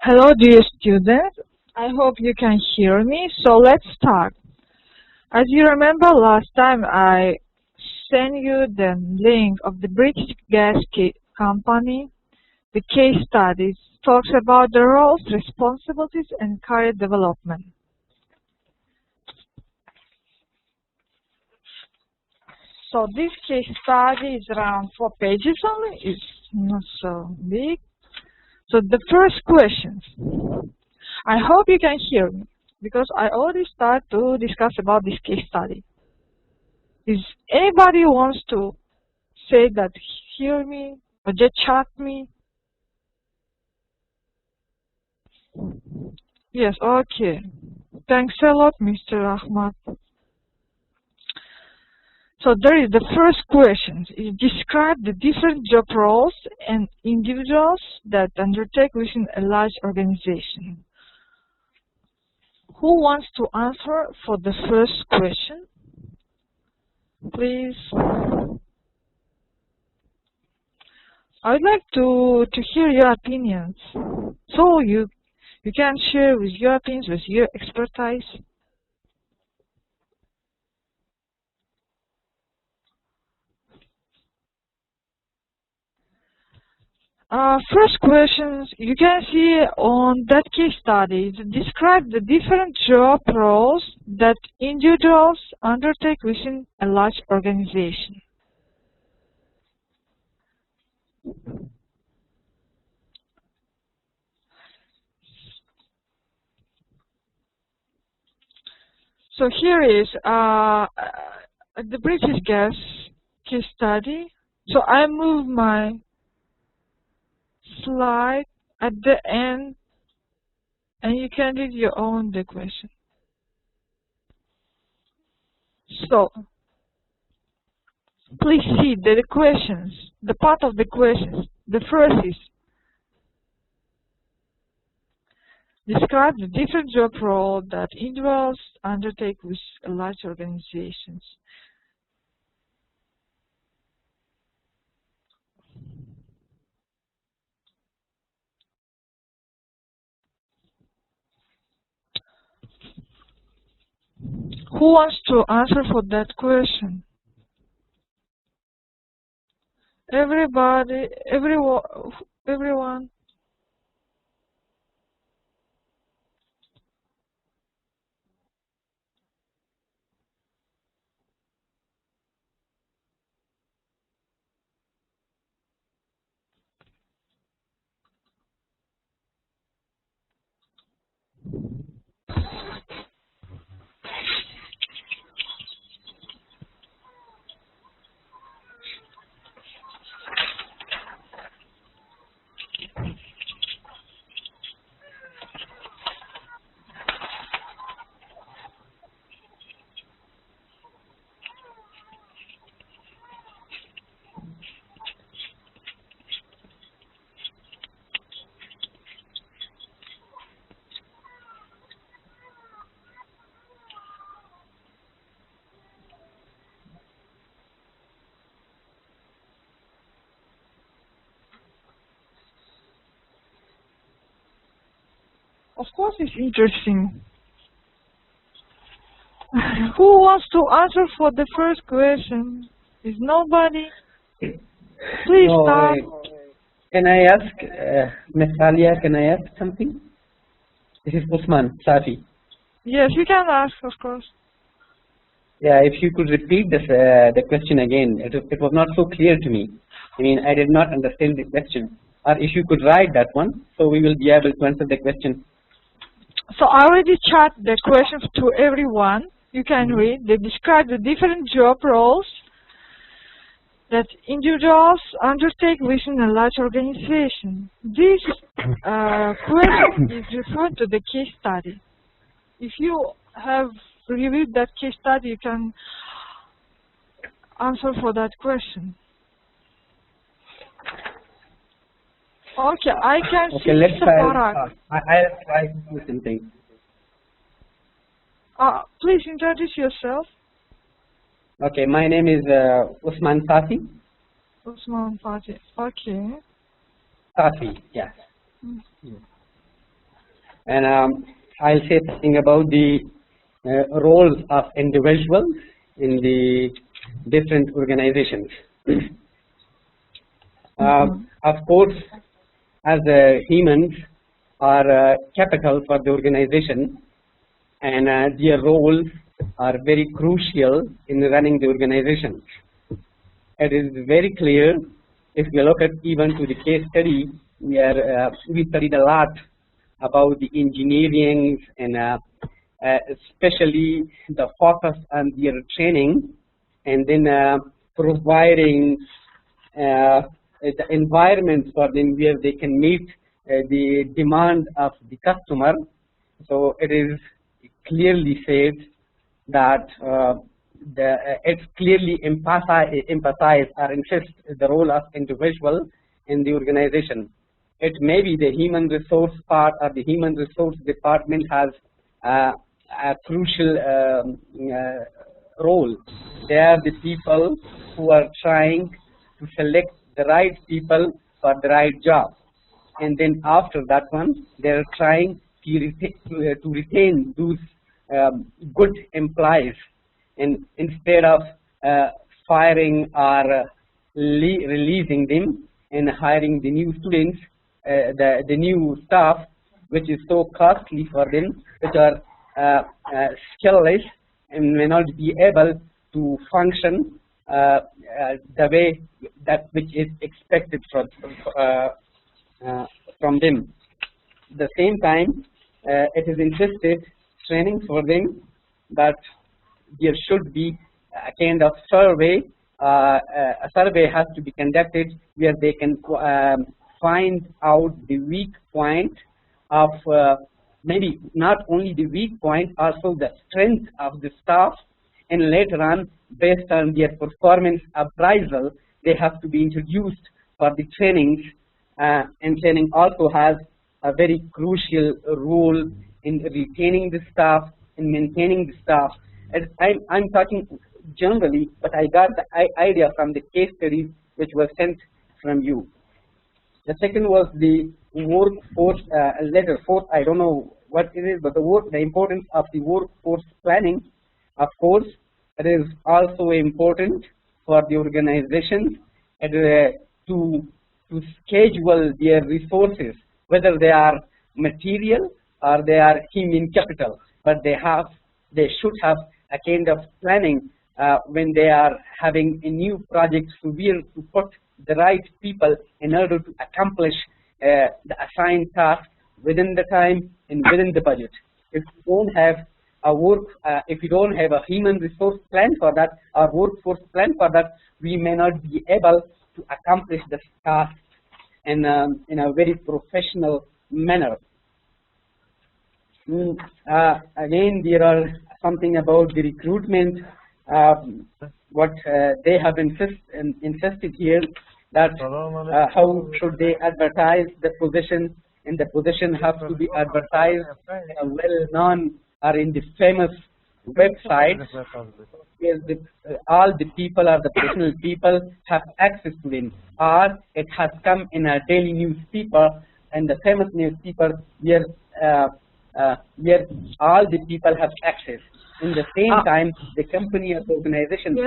Hello, dear students. I hope you can hear me. So let's start. As you remember, last time I sent you the link of the British Gas Company. The case studies talks about the roles, responsibilities, and career development. So this case study is around 4 pages only. It's not so big. So the first questions. I hope you can hear me because I already start to discuss about this case study. Is anybody wants to say that hear me or just chat me? Yes, okay. Thanks a lot, Mr. Ahmad. So there is the first question. It describes the different job roles and individuals that undertake within a large organization. Who wants to answer for the first question? Please. I would like to hear your opinions. So you can share with your opinions, with your expertise. First questions, you can see on that case study, it describes the different job roles that individuals undertake within a large organization. So here is the British Gas case study. So I move my slide at the end, and you can read your own the question. So please see the questions, the part of the questions. The first is describe the different job role that individuals undertake with large organizations. Who wants to answer for that question? Everybody, everyone. Of course, it's interesting. Who wants to answer for the first question? Is nobody? Please start. Can I ask, Ms. Alia, can I ask something? This is Usman Safi. Yes, you can ask, of course. Yeah, if you could repeat this, the question again. It was not so clear to me. I mean, I did not understand the question. Or if you could write that one, so we will be able to answer the question. So I already chat the questions to everyone. You can read. They describe the different job roles that individuals undertake within a large organization. This question is referred to the case study. If you have reviewed that case study, you can answer for that question. Okay, I can see let's Safarak. I'll try to do something. Please introduce yourself. Okay, my name is Usman Safi. Usman Fatih. Okay. Safi, yes. and I'll say something about the roles of individuals in the different organizations. Of course, as humans are capital for the organization, and their roles are very crucial in running the organization. It is very clear if we look at even to the case study where we studied a lot about the engineering and especially the focus on their training, and then providing the environment for them where they can meet the demand of the customer. So it is clearly said that it's clearly emphasize or insist the role of individual in the organization. It may be the human resource part or the human resource department has a crucial role. They are the people who are trying to select the right people for the right job, and then after that one, they are trying to retain those good employees, and instead of firing or releasing them and hiring the new students, the new staff, which is so costly for them, which are skillless and may not be able to function the way that which is expected from them. At the same time, it is insisted training for them that there should be a kind of survey. A survey has to be conducted where they can find out the weak point of maybe not only the weak point, also the strength of the staff, and later on, based on their performance appraisal, they have to be introduced for the trainings, and training also has a very crucial role in retaining the staff and maintaining the staff. I'm talking generally, but I got the idea from the case studies which was sent from you. The second was the workforce letter. Fourth, I don't know what it is, but the importance of the workforce planning. Of course, it is also important for the organization to schedule their resources, whether they are material or they are human capital, but they should have a kind of planning when they are having a new project, to where to put the right people in order to accomplish the assigned task within the time and within the budget. If you don't have if you don't have a human resource plan for that or workforce plan for that, we may not be able to accomplish the task in a very professional manner. Again, there are something about the recruitment. What they have insisted here, that how should they advertise the position, and the position has to be advertised in a well-known or in the famous website where all the people or the professional people have access to them, or it has come in a daily newspaper, and the famous newspaper where all the people have access. In the same time, the company or the organization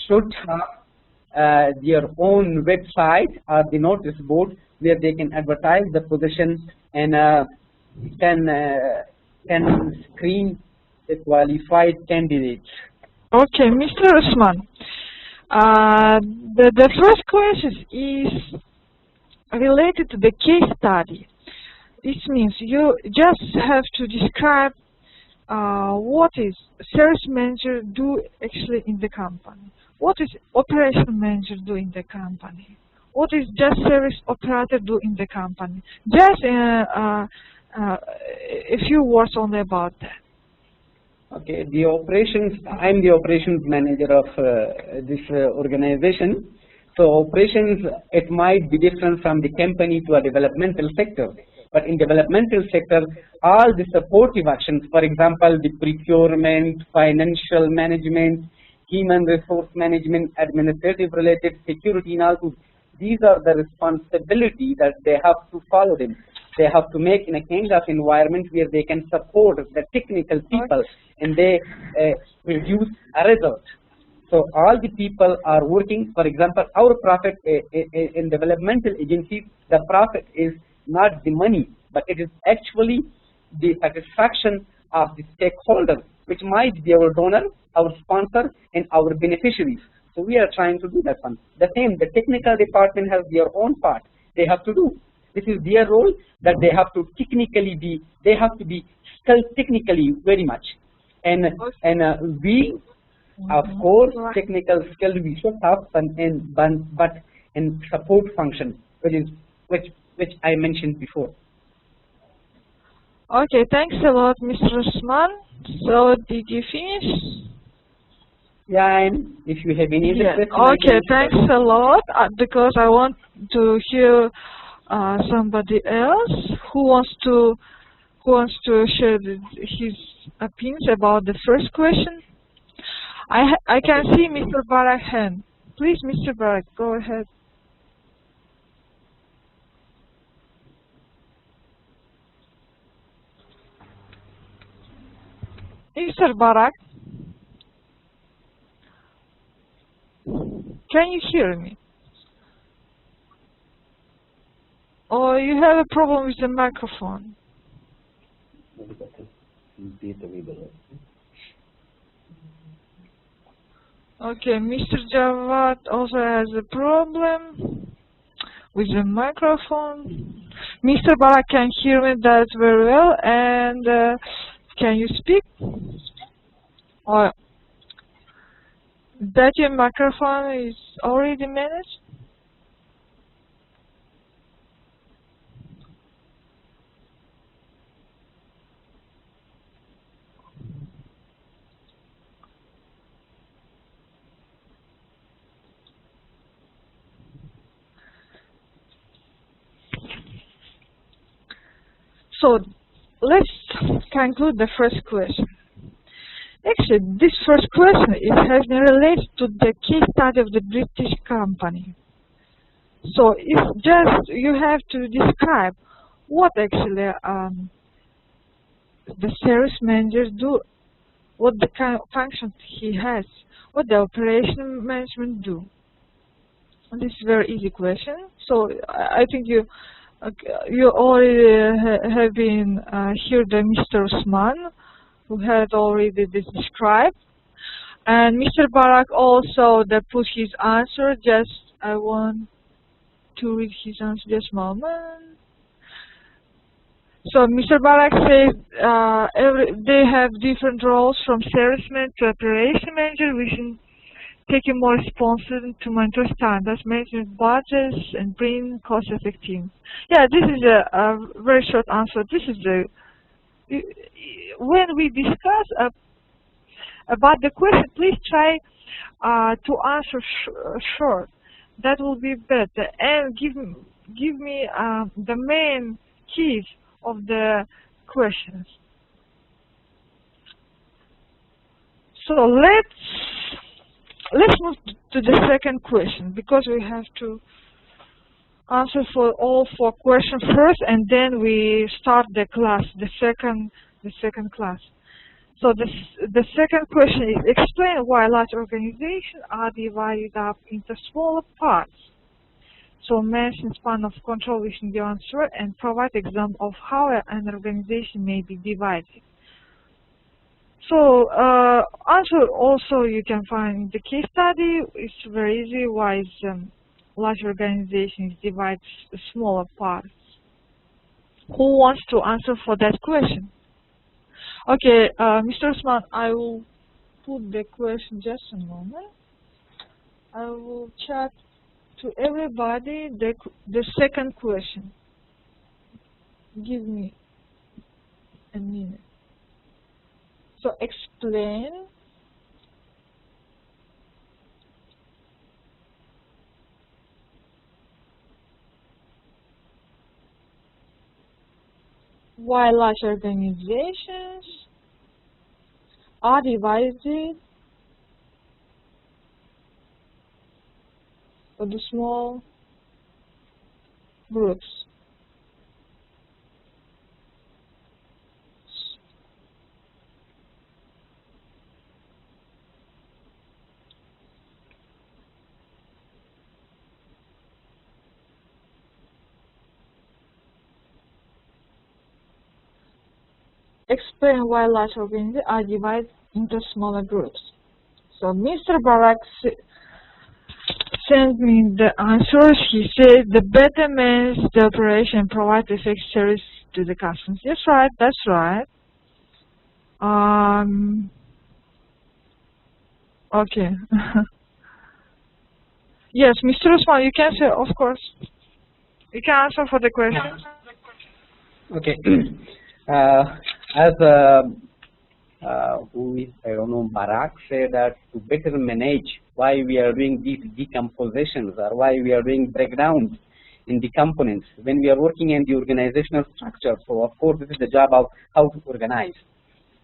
should have their own website or the notice board where they can advertise the position and can screen the qualified candidates. Okay, Mr. Usman. The first question is related to the case study. This means you just have to describe what is service manager do actually in the company. What is operation manager do in the company? What is just service operator do in the company? Just a few words only about that. Okay, the operations, I'm the operations manager of this organization. So operations, it might be different from the company to a developmental sector. But in developmental sector, all the supportive actions, for example, the procurement, financial management, human resource management, administrative related, security and all, these are the responsibility that they have to follow them. They have to make in a kind of environment where they can support the technical people and they produce a result. So all the people are working. For example, our profit in developmental agencies, the profit is not the money, but it is actually the satisfaction of the stakeholders, which might be our donor, our sponsor, and our beneficiaries. So we are trying to do that one. The same, the technical department has their own part they have to do. This is their role, that they have to technically be, they have to be skilled technically very much. And we, of course, technical skill we should have, but in support function, which I mentioned before. Okay, thanks a lot, Mr. Usman. So, did you finish? Yeah, and if you have any other questions. Okay, thanks a lot. Because I want to hear somebody else who wants to share his opinions about the first question. I can see Mr. Barak hand. Please, Mr. Barak, go ahead. Mr. Barak, can you hear me? Or you have a problem with the microphone? Okay, Mr. Javad also has a problem with the microphone. Mr. Barak can hear me that very well, and can you speak? Or that your microphone is already managed? So let's conclude the first question. Actually, this first question has been related to the case study of the British company. So it's just you have to describe what actually the service managers do, what the kind of functions he has, what the operation management do. And this is a very easy question. So I think you already have been heard the Mr. Usman, who had already this described, and Mr. Barak also put his answer. Just I want to read his answer just a moment. So Mr. Barak says they have different roles from salesman to operation manager, wishing taking more responsibility to monitor standards, management budgets, and bring cost effectiveness. Yeah, this is a very short answer. This is when we discuss about the question, please try to answer short. That will be better, and give me the main keys of the questions. So let's move to the second question, because we have to answer for all 4 questions first, and then we start the class, the second class. So the second question is, explain why large organizations are divided up into smaller parts. So mention span of control within the answer and provide example of how an organization may be divided. So answer also you can find in the case study. It's very easy why large organizations divide smaller parts. Who wants to answer for that question? Okay, Mr. Usman, I will put the question just a moment. I will chat to everybody the second question. Give me a minute. So explain why large organizations are divided into small groups. explain why large organizations are divided into smaller groups. So Mr. Barak sent me the answers. He said the better manage the operation, provide effective service to the customers. Yes, right. That's right. Okay. Yes, Mr. Usman, you can say, of course. You can answer for the question. Okay. As who is, I don't know, Barak said that to better manage why we are doing these decompositions or why we are doing breakdowns in the components when we are working in the organizational structure. So of course this is the job of how to organize.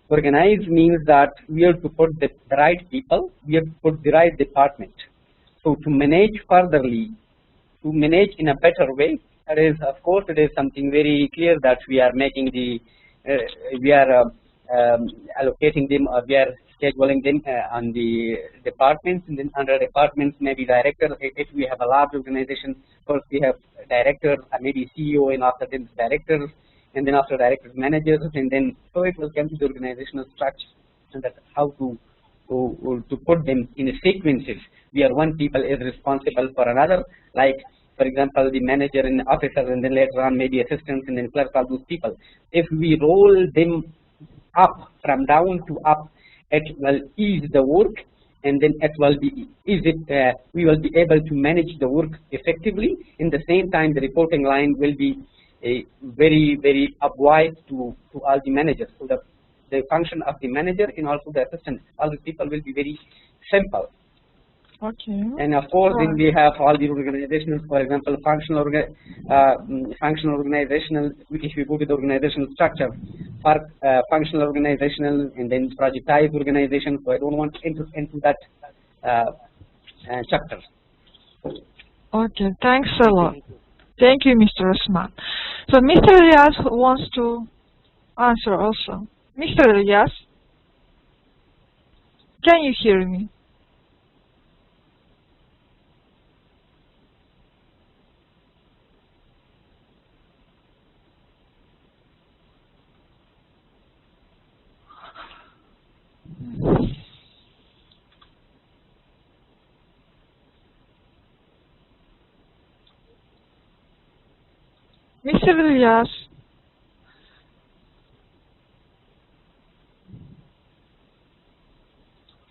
Organize means that we have to put the right people, we have to put the right department. So to manage furtherly, to manage in a better way, that is, of course, it is something very clear that we are making the, allocating them, or we are scheduling them on the departments, and then under departments maybe director. If we have a large organization, first we have director, maybe CEO, and after them directors, and then after directors managers, and then so it will come to the organizational structure, and that's how to put them in sequences where one people is responsible for another, like for example the manager and officers, and then later on maybe assistants and then clerks, all those people. If we roll them up from down to up, it will ease the work, and then it will be we will be able to manage the work effectively. In the same time, the reporting line will be very obvious to all the managers. So the function of the manager and also the assistant, all the people will be very simple. Okay. And of course, then we have all the organizational, for example, functional organizational. If we go to the organizational structure, for functional organizational, and then projectized organization. So I don't want into that chapter. Okay. Thanks a lot. Thank you, Mr. Osman. So Mr. Elias wants to answer also. Mr. Elias, can you hear me? Mr. Elias,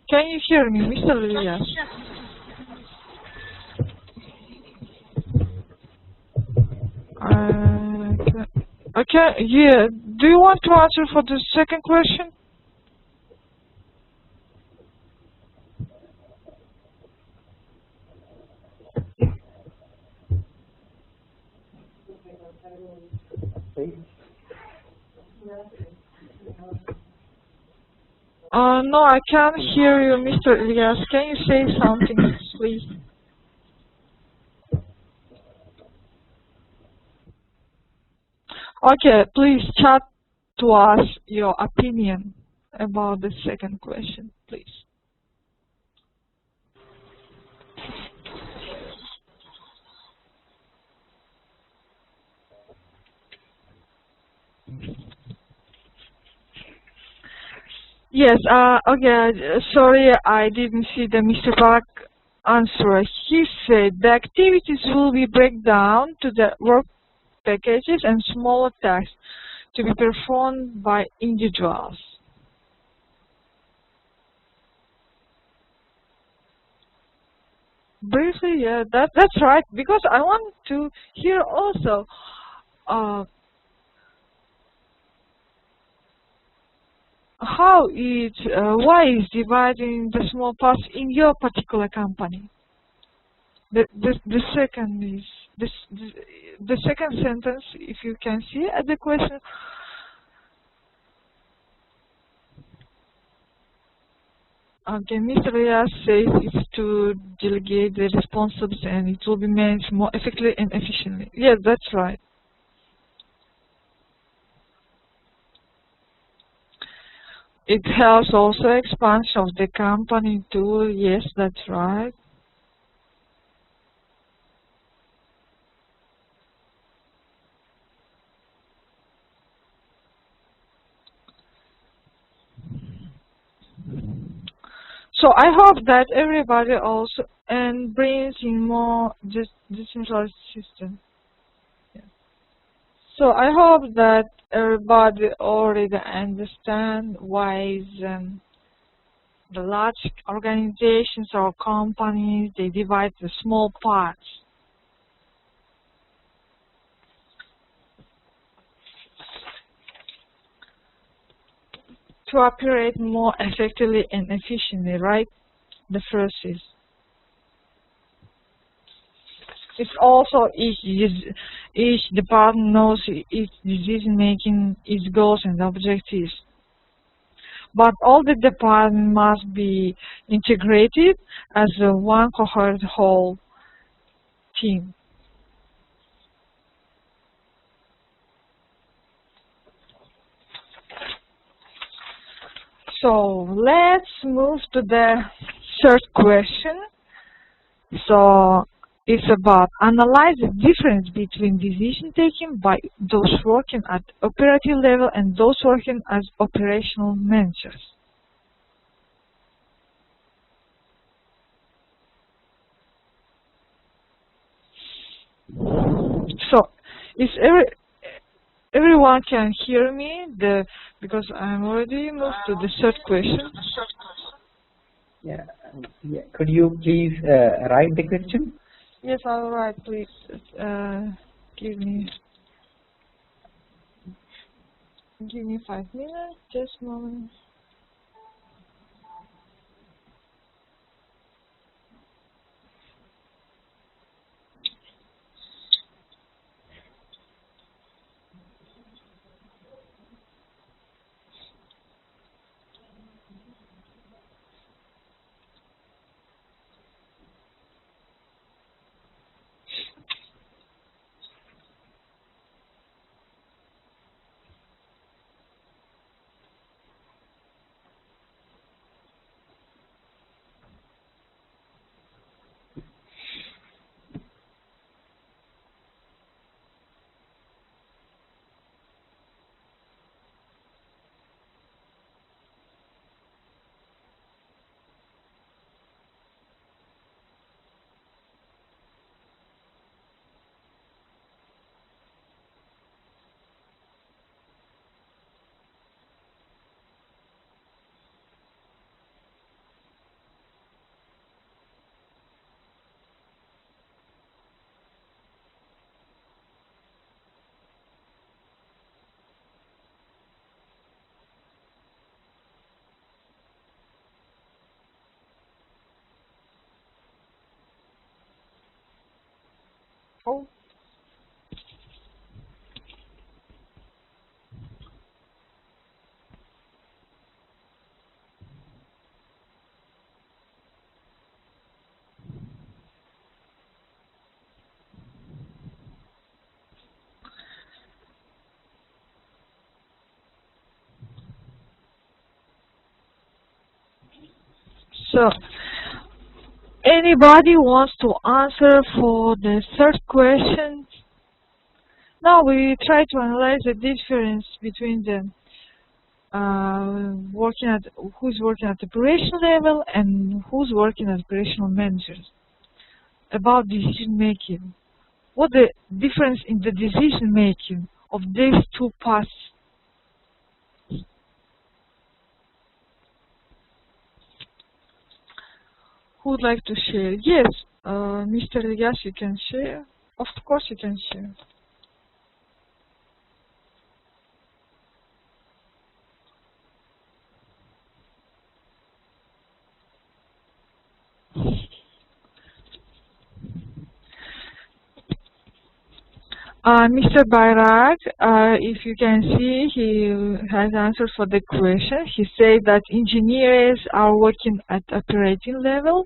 can you hear me, Mr. Elias? Okay, yeah. Do you want to answer for the second question? No, I can't hear you, Mr. Elias. Can you say something, please? Okay, please chat to us your opinion about the second question, please. Yes, okay, sorry, I didn't see the Mr. Park answer. He said the activities will be break down to the work packages and smaller tasks to be performed by individuals. Briefly, yeah, that's right, because I want to hear also why is dividing the small parts in your particular company. The second is the second sentence, if you can see at the question. Okay, Mr. Riaz says it's to delegate the responsibilities and it will be managed more effectively and efficiently. Yes, that's right. It has also expansion of the company too. Yes, that's right. So I hope that everybody also and brings in more decentralized system. Yeah. So I hope that everybody already understand why the large organizations or companies, they divide the small parts. To operate more effectively and efficiently, right? The first is. It's also each department knows its decision making, its goals and objectives. But all the departments must be integrated as a one coherent whole team. So let's move to the third question. So it's about analyze the difference between decision taking by those working at operative level and those working as operational managers. So is everyone can hear me? Because I'm already moved to the third question. Yeah. Could you please write the question? Yes, I'll write. Please give me 5 minutes. Just a moment. Oh. So, anybody wants to answer for the third question? Now we try to analyze the difference between the who's working at operational level and who's working as operational managers. About decision making, what the difference in the decision making of these two paths? Who would like to share? Yes, Mr. Elias, you can share. Of course, you can share. Mr. Bayrak, if you can see, he has answered for the question. He said that engineers are working at operating level,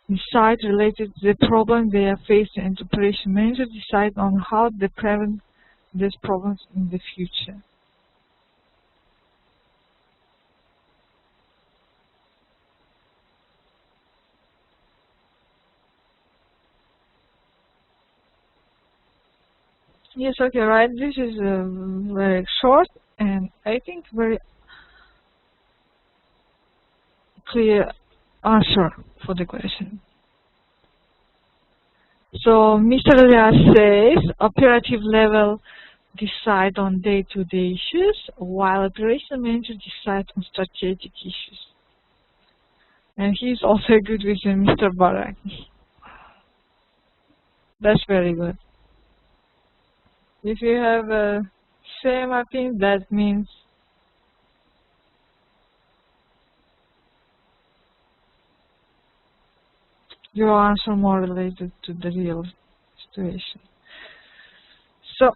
decide related to the problem they are facing, and operation managers decide on how to prevent these problems in the future. Yes, okay, right. This is very short and I think very clear answer for the question. So Mr. Elias says operative level decide on day-to-day issues, while operational manager decide on strategic issues. And he's also good with Mr. Barak. That's very good. If you have a same opinion, that means your answer more related to the real situation. So,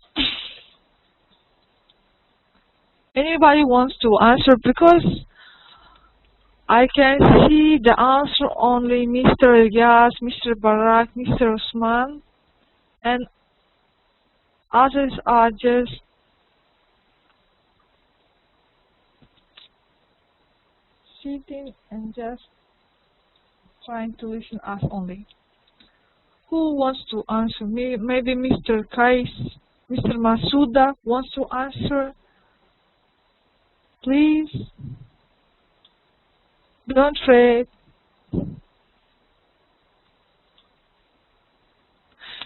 anybody wants to answer, because I can see the answer only Mr. Elias, Mr. Barak, Mr. Osman, and others are just sitting and just trying to listen us only. Who wants to answer? Maybe Mr. Kais, Mr. Masuda wants to answer. Please. Don't fret.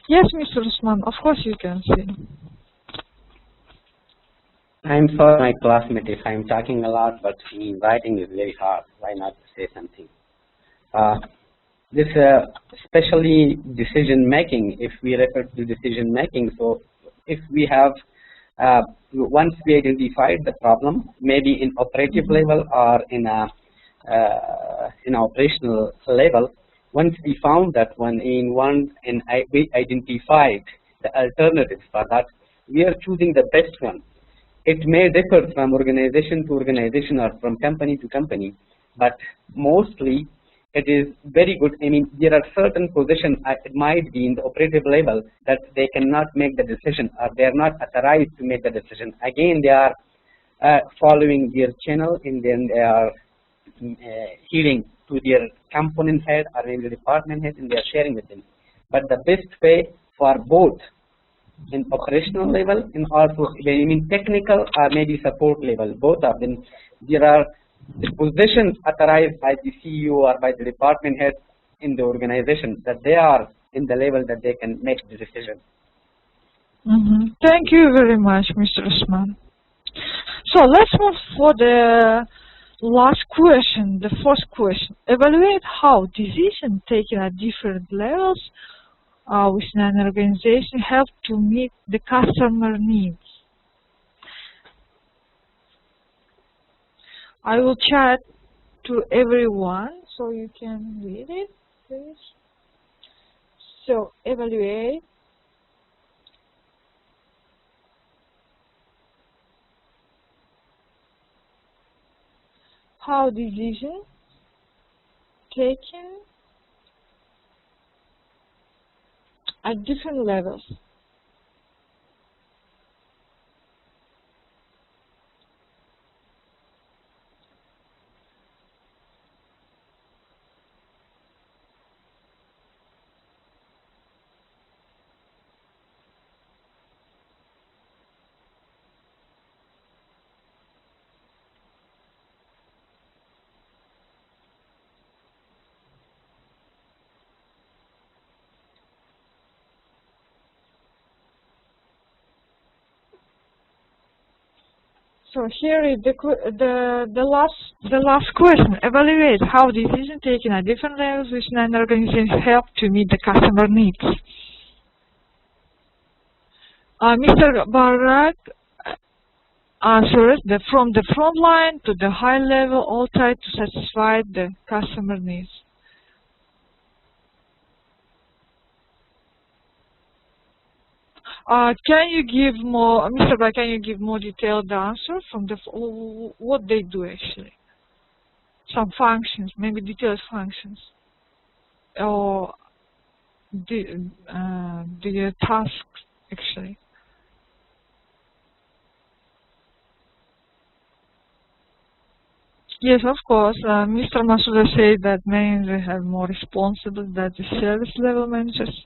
Yes, Mr. Usman, of course you can say. I'm sorry, my classmate, if I'm talking a lot, but writing is very hard. Why not say something? This especially decision making, if we refer to decision making, so if we have once we identified the problem, maybe in operative level or in a operational level, once we found that we identified the alternatives for that, we are choosing the best one. It may differ from organization to organization or from company to company, but mostly it is very good. I mean, there are certain positions, it might be in the operative level, that they cannot make the decision or they are not authorized to make the decision. Again, they are following their channel, and then they are hearing to their component head or maybe the department head, and they are sharing with them. But the best way for both in operational level and also technical or maybe support level, both of them, there are positions authorized by the CEO or by the department head in the organization, that they are in the level that they can make the decision. Thank you very much, Mr. Usman. So let's move for the last question, the first question. Evaluate how decisions taken at different levels within an organization help to meet the customer needs. I will chat to everyone so you can read it, please. So, evaluate how decisions taken at different levels. So here is the last question. Evaluate how decisions taken at different levels within an organization help to meet the customer needs. Mr. Barak answers that from the front line to the high level, all try to satisfy the customer needs. Can you give more, Mr. Barak, can you give more detailed answer from what they do actually? Some functions, maybe detailed functions, or the tasks actually. Yes, of course. Mr. Masuda said that managers have more responsibility than the service level managers.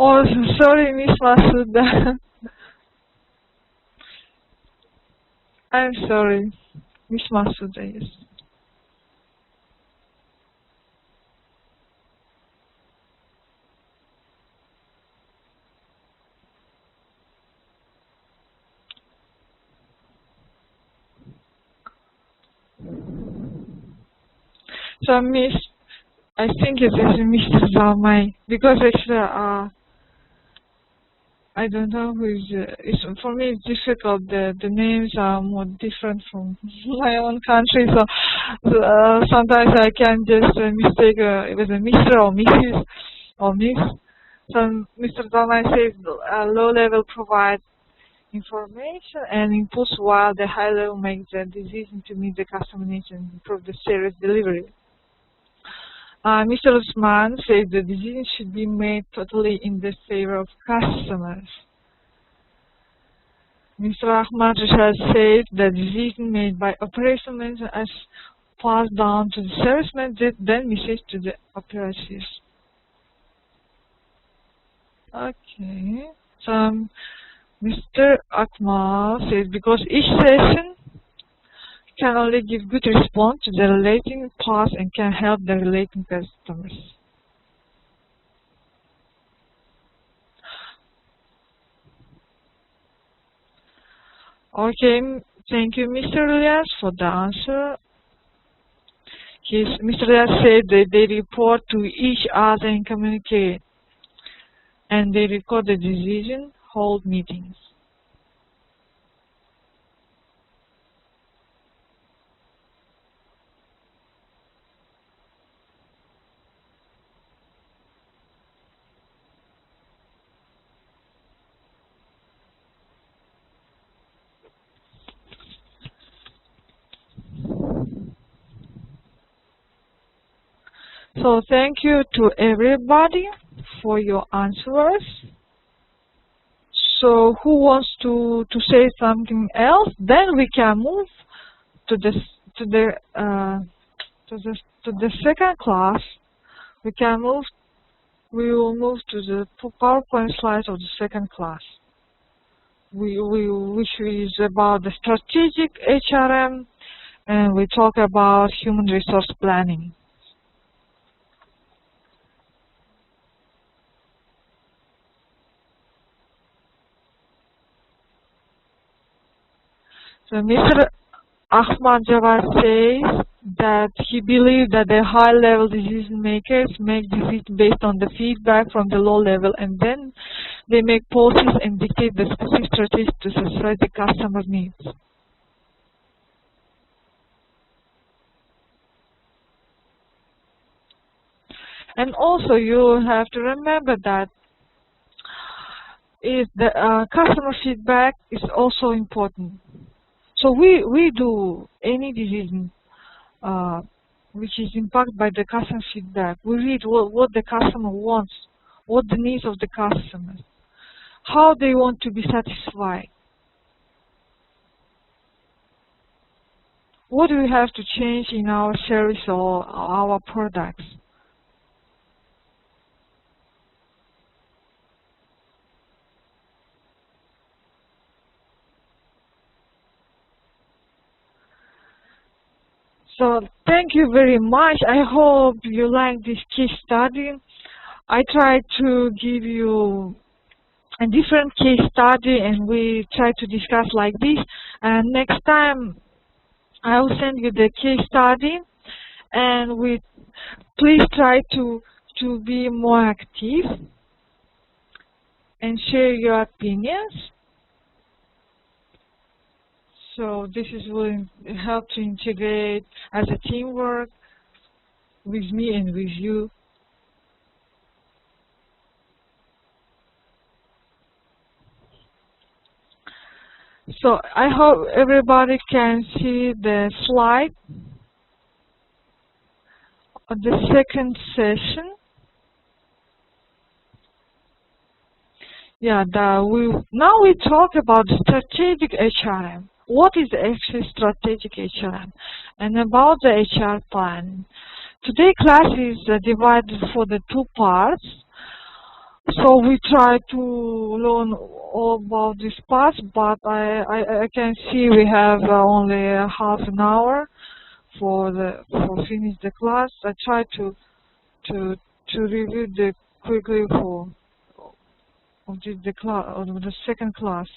Oh, sorry, Miss Masuda. I'm sorry, Miss Masuda, yes. So, Miss, I think it is Mr. Zalmai, because actually, I don't know who is. For me, it's difficult. The names are more different from my own country, so sometimes I can just mistake it was a Mr. or Mrs. or Miss. So Mr. Zalmai says low level provides information and inputs, while the high level makes the decision to meet the customer needs and improve the service delivery. Mr. Usman says the decision should be made totally in the favor of customers. Mr. Ahmad Rashad says the decision made by operational manager is passed down to the service manager, then message to the operatives. Okay. So Mr. Akmal says because each session can only give good response to the relating parts and can help the relating customers. Okay, thank you, Mr. Elias, for the answer. Mr. Elias said that they report to each other and communicate, and they record the decision, hold meetings. So thank you to everybody for your answers. So who wants to say something else? Then we can move to the second class. We will move to the PowerPoint slides of the second class, which is about the strategic HRM, and we talk about human resource planning. So Mr. Ahmad Jawad says that he believes that the high-level decision makers make decisions based on the feedback from the low level, and then they make policies and dictate the specific strategies to satisfy the customer needs. And also you have to remember that the customer feedback is also important. So we do any decision which is impacted by the customer feedback. We read what the customer wants, what the needs of the customer, how they want to be satisfied, what do we have to change in our service or our products. So thank you very much. I hope you like this case study. I tried to give you a different case study and we try to discuss like this. And next time I will send you the case study, and please try to be more active and share your opinions. So this will help to integrate as a teamwork with me and with you. So I hope everybody can see the slide of the second session. Yeah, now we talk about strategic HRM. What is actually strategic HRM? And about the HR plan. Today's class is divided for the two parts. So we try to learn all about this part, but I can see we have only half an hour for finish the class. I try to review the quickly for the second class.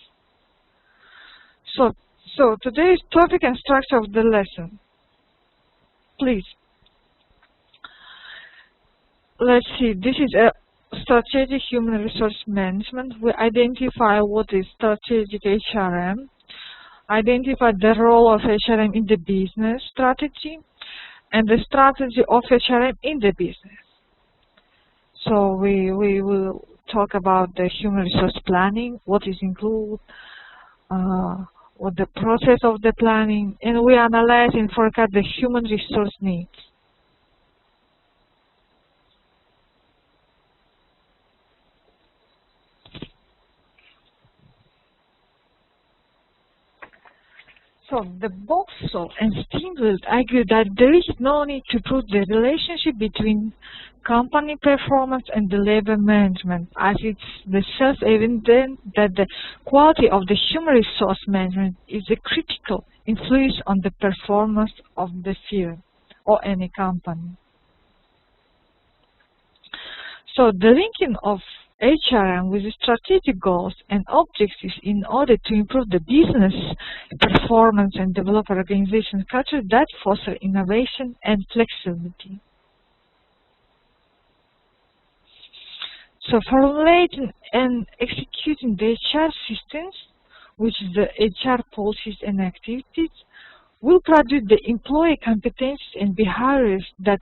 So today's topic and structure of the lesson. Please, let's see. This is a strategic human resource management. We identify what is strategic HRM, identify the role of HRM in the business strategy, and the strategy of HRM in the business. So we will talk about the human resource planning, what is included, what the process of the planning, and we analyze and forecast the human resource needs. So the Boxall and Steinfeld argue that there is no need to prove the relationship between company performance and the labor management, as it's the self-evident that the quality of the human resource management is a critical influence on the performance of the firm or any company. So the linking of HRM with the strategic goals and objectives in order to improve the business performance and develop an organization culture that foster innovation and flexibility. So formulating and executing the HR systems, which is the HR policies and activities, will produce the employee competencies and behaviors that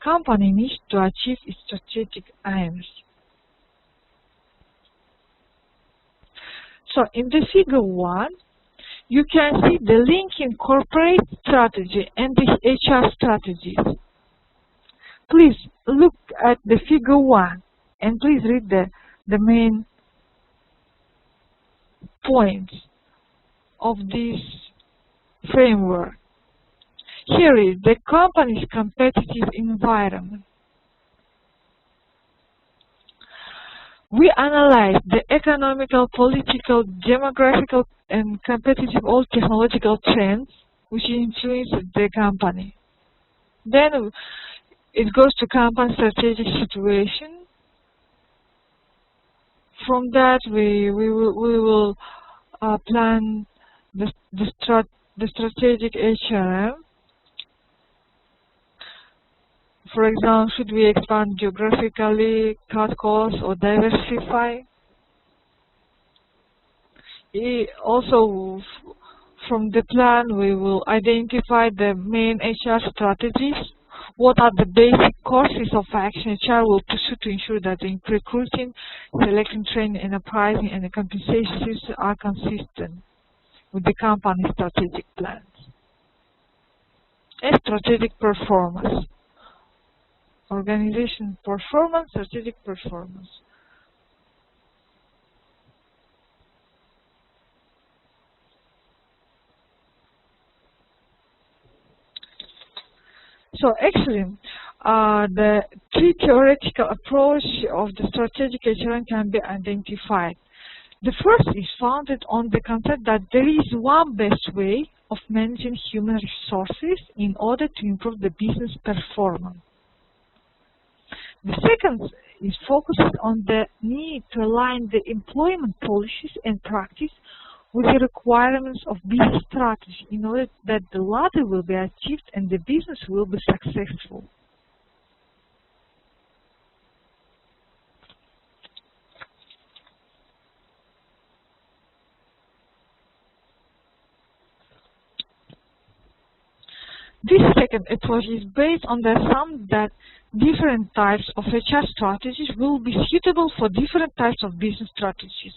company needs to achieve its strategic aims. So in the figure 1, you can see the linking corporate strategy and the HR strategies. Please look at the figure 1 and please read the main points of this framework. Here is the company's competitive environment. We analyze the economical, political, demographical, and competitive or technological trends which influence the company. Then it goes to company strategic situation. From that, we will plan the strategic HRM. For example, should we expand geographically, cut costs, or diversify? Also, from the plan, we will identify the main HR strategies. What are the basic courses of action HR will pursue to ensure that the recruiting, selection, training, and pricing and the compensation systems are consistent with the company's strategic plans? And strategic performance. Organization performance, strategic performance. So actually, the 3 theoretical approach of the strategic HRM can be identified. The first is founded on the concept that there is one best way of managing human resources in order to improve the business performance. The second is focused on the need to align the employment policies and practice with the requirements of business strategy in order that the latter will be achieved and the business will be successful. This second approach is based on the assumption that different types of HR strategies will be suitable for different types of business strategies.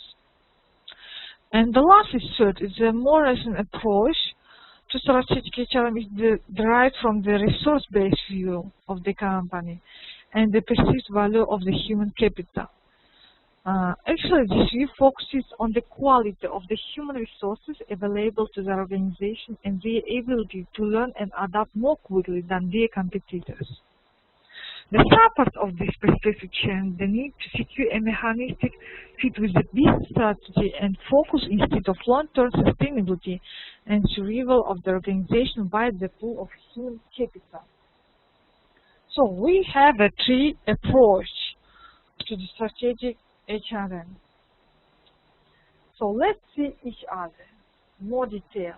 And the last is third, is a more recent approach to strategic HRM is derived from the resource-based view of the company and the perceived value of the human capital. Actually, this view focuses on the quality of the human resources available to the organization and their ability to learn and adapt more quickly than their competitors. The support of this perspective change, the need to secure a mechanistic fit with the business strategy and focus instead of long-term sustainability and survival of the organization by the pool of human capital. So we have a three approach to the strategic HRM. So let's see each other more detail.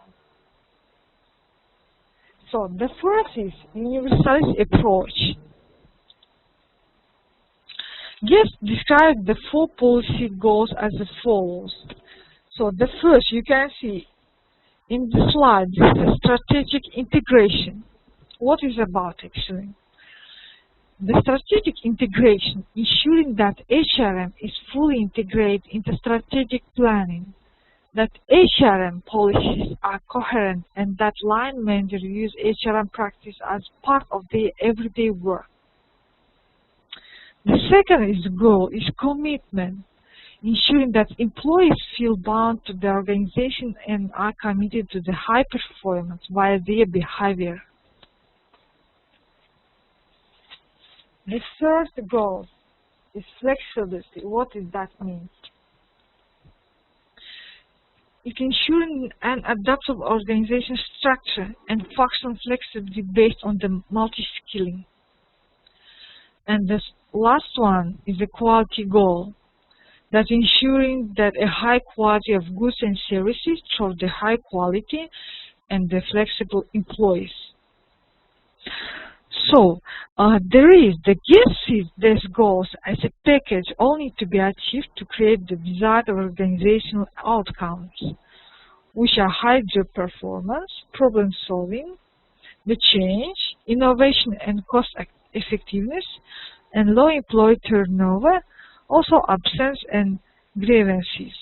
So the first is universalist approach. Guest described the four policy goals as follows. So the first, you can see in the slide, this is strategic integration. What is about actually? The strategic integration, ensuring that HRM is fully integrated into strategic planning, that HRM policies are coherent, and that line managers use HRM practice as part of their everyday work. The second is goal, is commitment, ensuring that employees feel bound to the organization and are committed to the high performance via their behavior. The third goal is flexibility. What does that mean? It's ensuring an adaptable organization structure and functional flexibility based on the multi-skilling. And the last one is the quality goal, that ensuring that a high quality of goods and services through the high quality and the flexible employees. So there is the guest sees these goals as a package only to be achieved to create the desired organizational outcomes, which are high job performance, problem solving, the change, innovation and cost effectiveness, and low employee turnover, also absence and grievances.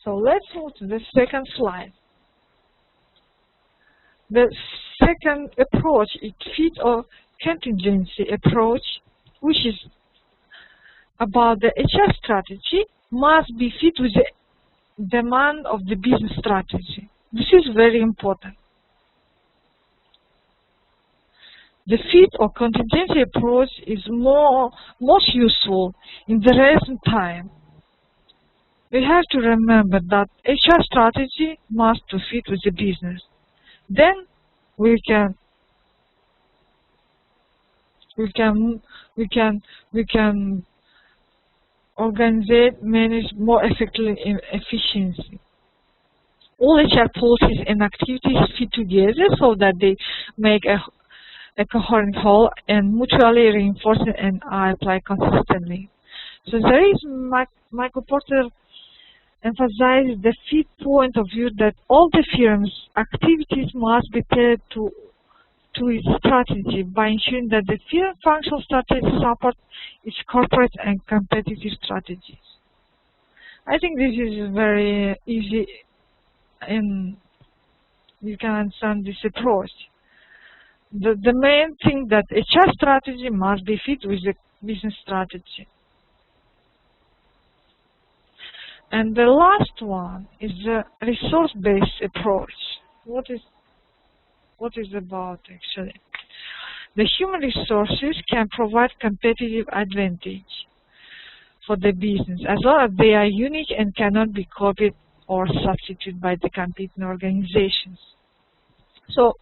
So let's move to the second slide. The second approach is fit or contingency approach, which is about the HR strategy must be fit with the demand of the business strategy. This is very important. The fit or contingency approach is most useful in the recent time. We have to remember that HR strategy must fit with the business. Then we can organize, manage more effectively and efficiently. All HR policies and activities fit together so that they make a coherent whole and mutually reinforcing and are applied consistently. So there is Michael Porter emphasizes the fit point of view that all the firm's activities must be tailored to its strategy by ensuring that the firm functional strategy supports its corporate and competitive strategies. I think this is very easy and you can understand this approach. The main thing that HR strategy must be fit with the business strategy. And the last one is the resource-based approach. What is about actually? The human resources can provide competitive advantage for the business as long as they are unique and cannot be copied or substituted by the competing organizations. So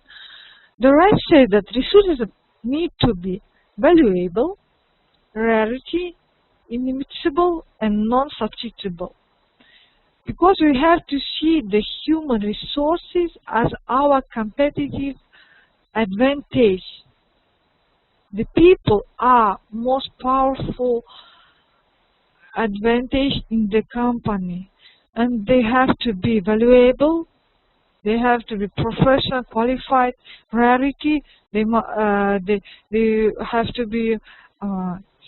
the right say that resources need to be valuable, rarity, inimitable, and non-substitutable. Because we have to see the human resources as our competitive advantage. The people are most powerful advantage in the company, and they have to be valuable, they have to be professional, qualified, rarity, they have to be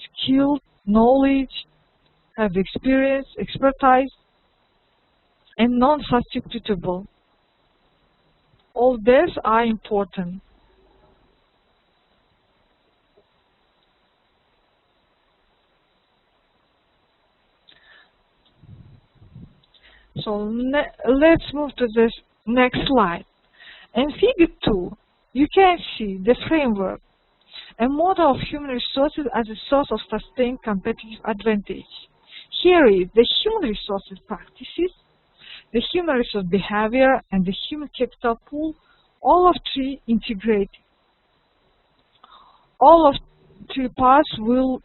skilled, knowledge, have experience, expertise, and non-substitutable. All these are important. So let's move to the Next slide. In Figure 2, you can see the framework, a model of human resources as a source of sustained competitive advantage. Here is the human resources practices, the human resource behavior, and the human capital pool, all of three integrated. All of three parts will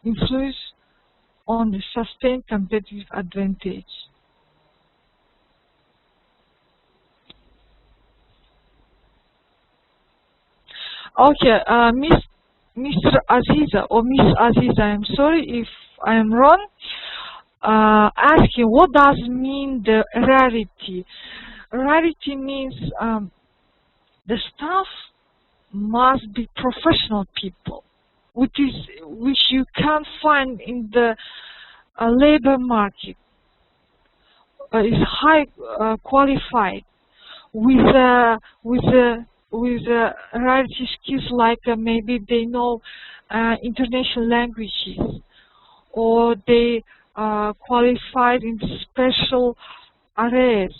influence on the sustained competitive advantage. Okay, Mr. Aziza or Miss Aziza, I'm sorry if I am wrong, asking what does mean the rarity? Rarity means the staff must be professional people, which you can't find in the labor market. Is high qualified with rarity skills like maybe they know international languages, or they qualified in special areas.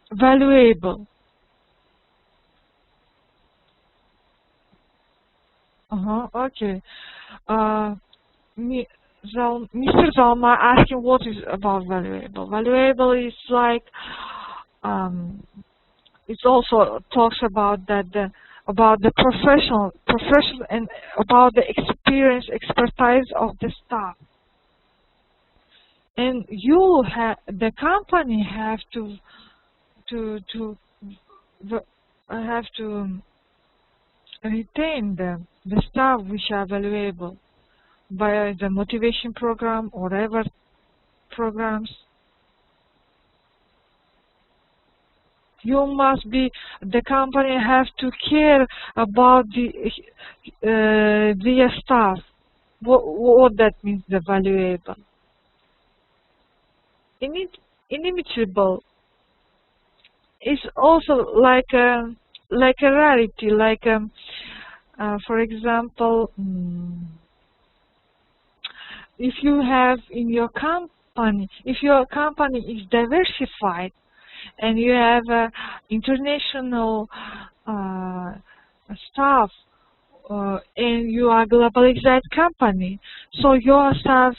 Valuable. Okay. Mr. Zalma asking what is about valuable. Valuable is like it also talks about that about the professional and about the expertise of the staff. And you the company have to retain the staff which are valuable by the motivation program or other programs. The company have to care about their staff. What that means, the valuable. Inimitable is also like a rarity, like for example, if you have in your company, if your company is diversified and you have international staff and you are a globalized company, so your staff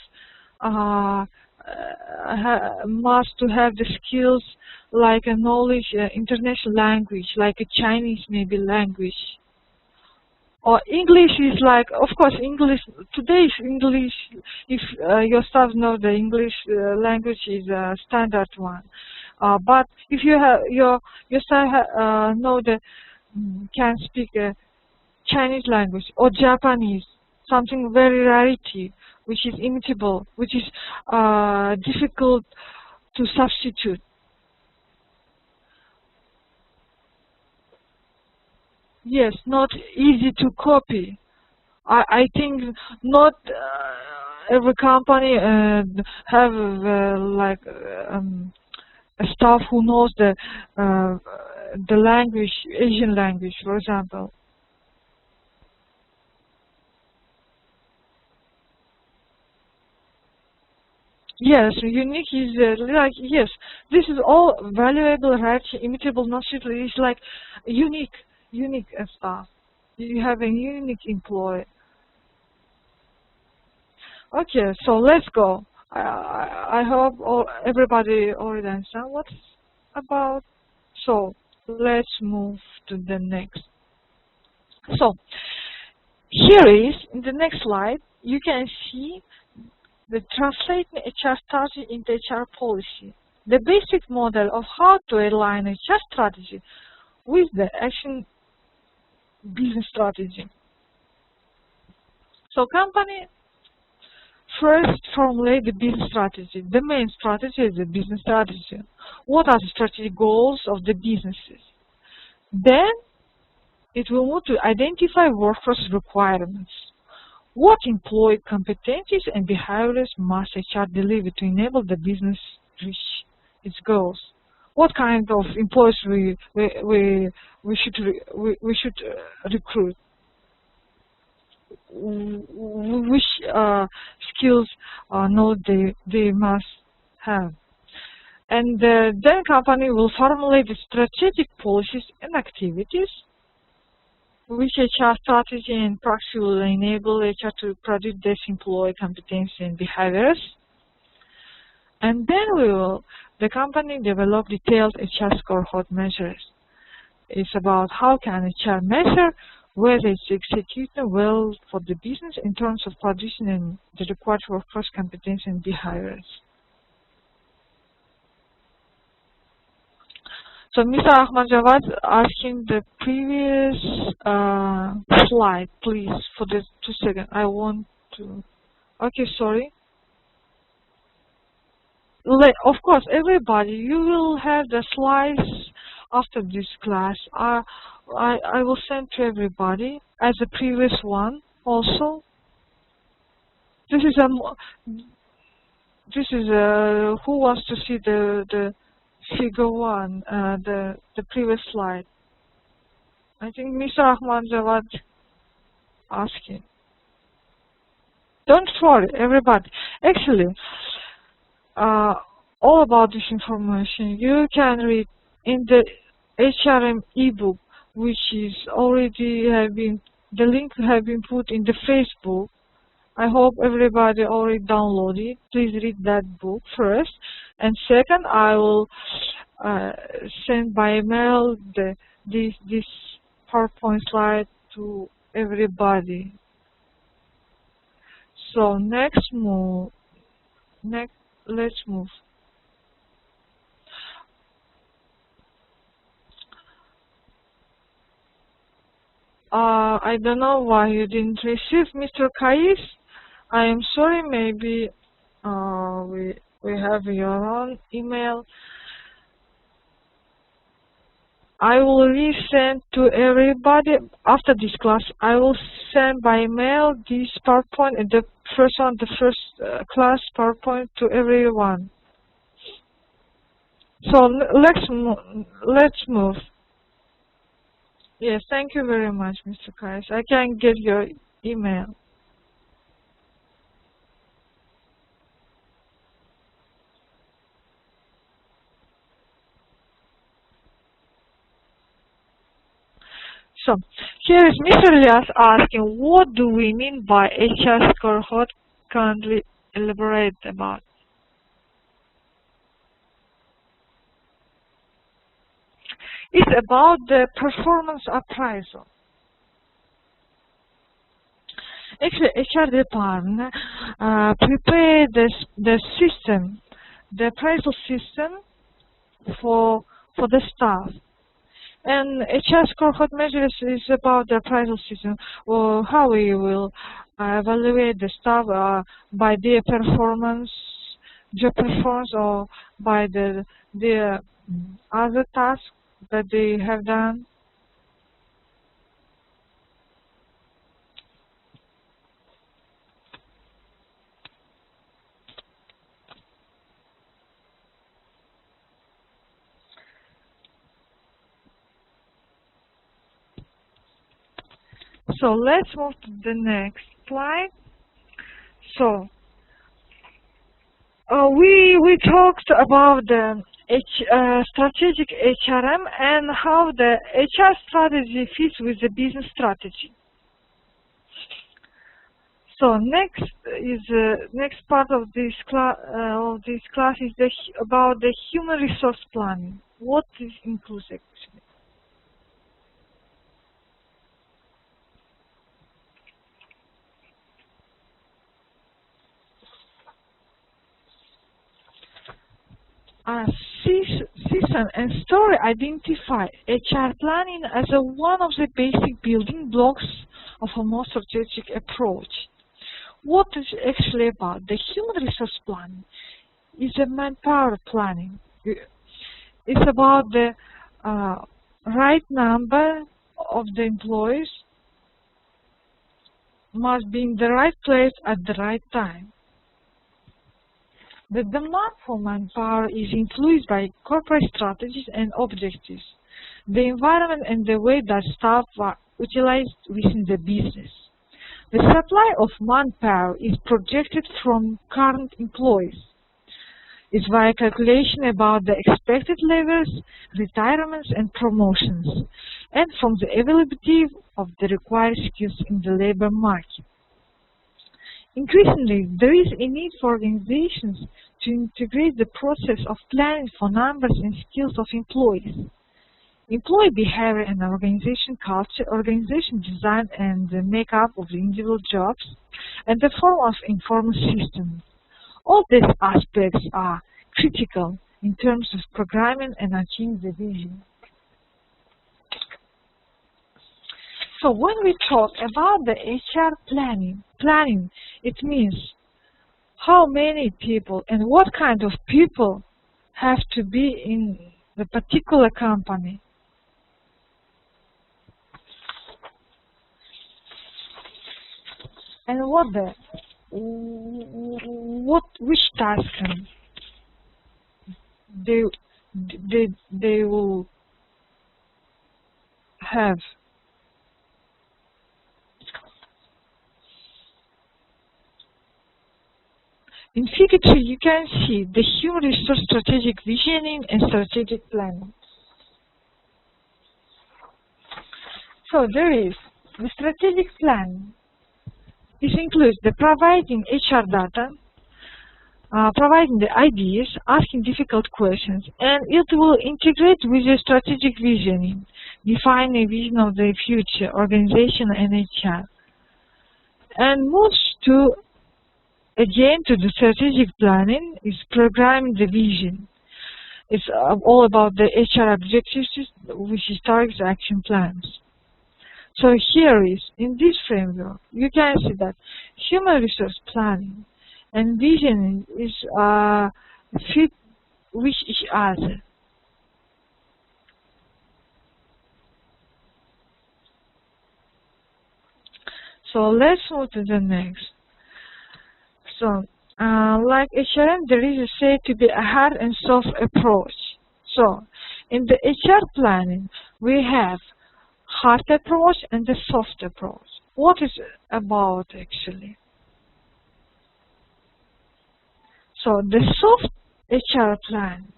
must to have the skills like a knowledge international language, like a Chinese maybe language. Or English is like, of course, English, today's English, if your staff know the English language is a standard one. But if you have your staff know can speak Chinese language or Japanese, something very rarity, which is imitable, which is difficult to substitute. Yes, not easy to copy. I think not every company have like a staff who knows the language, Asian language, for example. Yes, unique is like, yes, this is all valuable, right? Imitable, not suitable. It's like unique staff. You have a unique employee. Okay, so let's go. I hope everybody already understand what's about. So let's move to the next. So here is, in the next slide, you can see the translating HR strategy into HR policy, the basic model of how to align HR strategy with the action business strategy. So company first formulate the business strategy. The main strategy is the business strategy. What are the strategic goals of the businesses? Then it will move to identify workforce requirements. What employee competencies and behaviors must HR deliver to enable the business reach its goals? What kind of employees we should recruit? Which skills they must have. And then company will formulate the strategic policies and activities which HR strategy and practice will enable HR to produce this employee competency and behaviors. And then the company develop detailed HR scorecard measures. It's about how can HR measure whether it's executing well for the business in terms of producing and the required workforce competency and behaviors. So Mr. Ahmad Jawad asking the previous slide, please, for the 2 seconds. I want to. Okay, sorry. Of course, everybody, you will have the slides after this class. I will send to everybody as the previous one also. This is who wants to see the figure 1, the previous slide. I think Mr. Ahmad Jawad asking. Don't worry, everybody. Actually, all about this information you can read in the HRM ebook, which is already the link have been put in the Facebook. I hope everybody already downloaded it. Please read that book first. And second, I will send by email this PowerPoint slide to everybody. So let's move. I don't know why you didn't receive, Mr. Kais. I am sorry. Maybe we have your own email. I will resend to everybody after this class. I will send by mail this PowerPoint and the first class PowerPoint to everyone. So let's move. Yes, thank you very much, Mr. Kais. I can get your email. So here is Mr. Elias asking, what do we mean by HR scorecard? Kindly elaborate about. It's about the performance appraisal. Actually, HR department prepare the system, the appraisal system for the staff. And HR scorecard measures is about the appraisal system, or how we will evaluate the staff by their performance, job performance, or by their other tasks that they have done. So let's move to the next slide. So we talked about the strategic HRM and how the HR strategy fits with the business strategy. So next part of this class is about the human resource planning. What this includes actually? Season and Story identify HR planning as one of the basic building blocks of a more strategic approach. What is actually about? The human resource planning is a manpower planning. It's about the right number of the employees must be in the right place at the right time. The demand for manpower is influenced by corporate strategies and objectives, the environment and the way that staff are utilized within the business. The supply of manpower is projected from current employees. It's via calculation about the expected levels, retirements and promotions, and from the availability of the required skills in the labor market. Increasingly, there is a need for organizations to integrate the process of planning for numbers and skills of employees. Employee behavior and organization culture, organization design and the makeup of the individual jobs, and the form of informal systems. All these aspects are critical in terms of programming and achieving the vision. So when we talk about the HR planning, it means how many people and what kind of people have to be in the particular company. And which task they will have. In Figure 3, you can see the human resource strategic visioning and strategic planning. So there is the strategic plan. This includes the providing HR data, providing the ideas, asking difficult questions, and it will integrate with the strategic visioning, define a vision of the future, organization and HR, and moves to again to the strategic planning is programming the vision. It's all about the HR objectives, which is targets, action plans. So here is, in this framework, you can see that human resource planning and visioning is fit with each other. So let's move to the next. So, like HRM, there is said to be a hard and soft approach. So, in the HR planning, we have hard approach and the soft approach. What is it about actually? So, the soft HR plan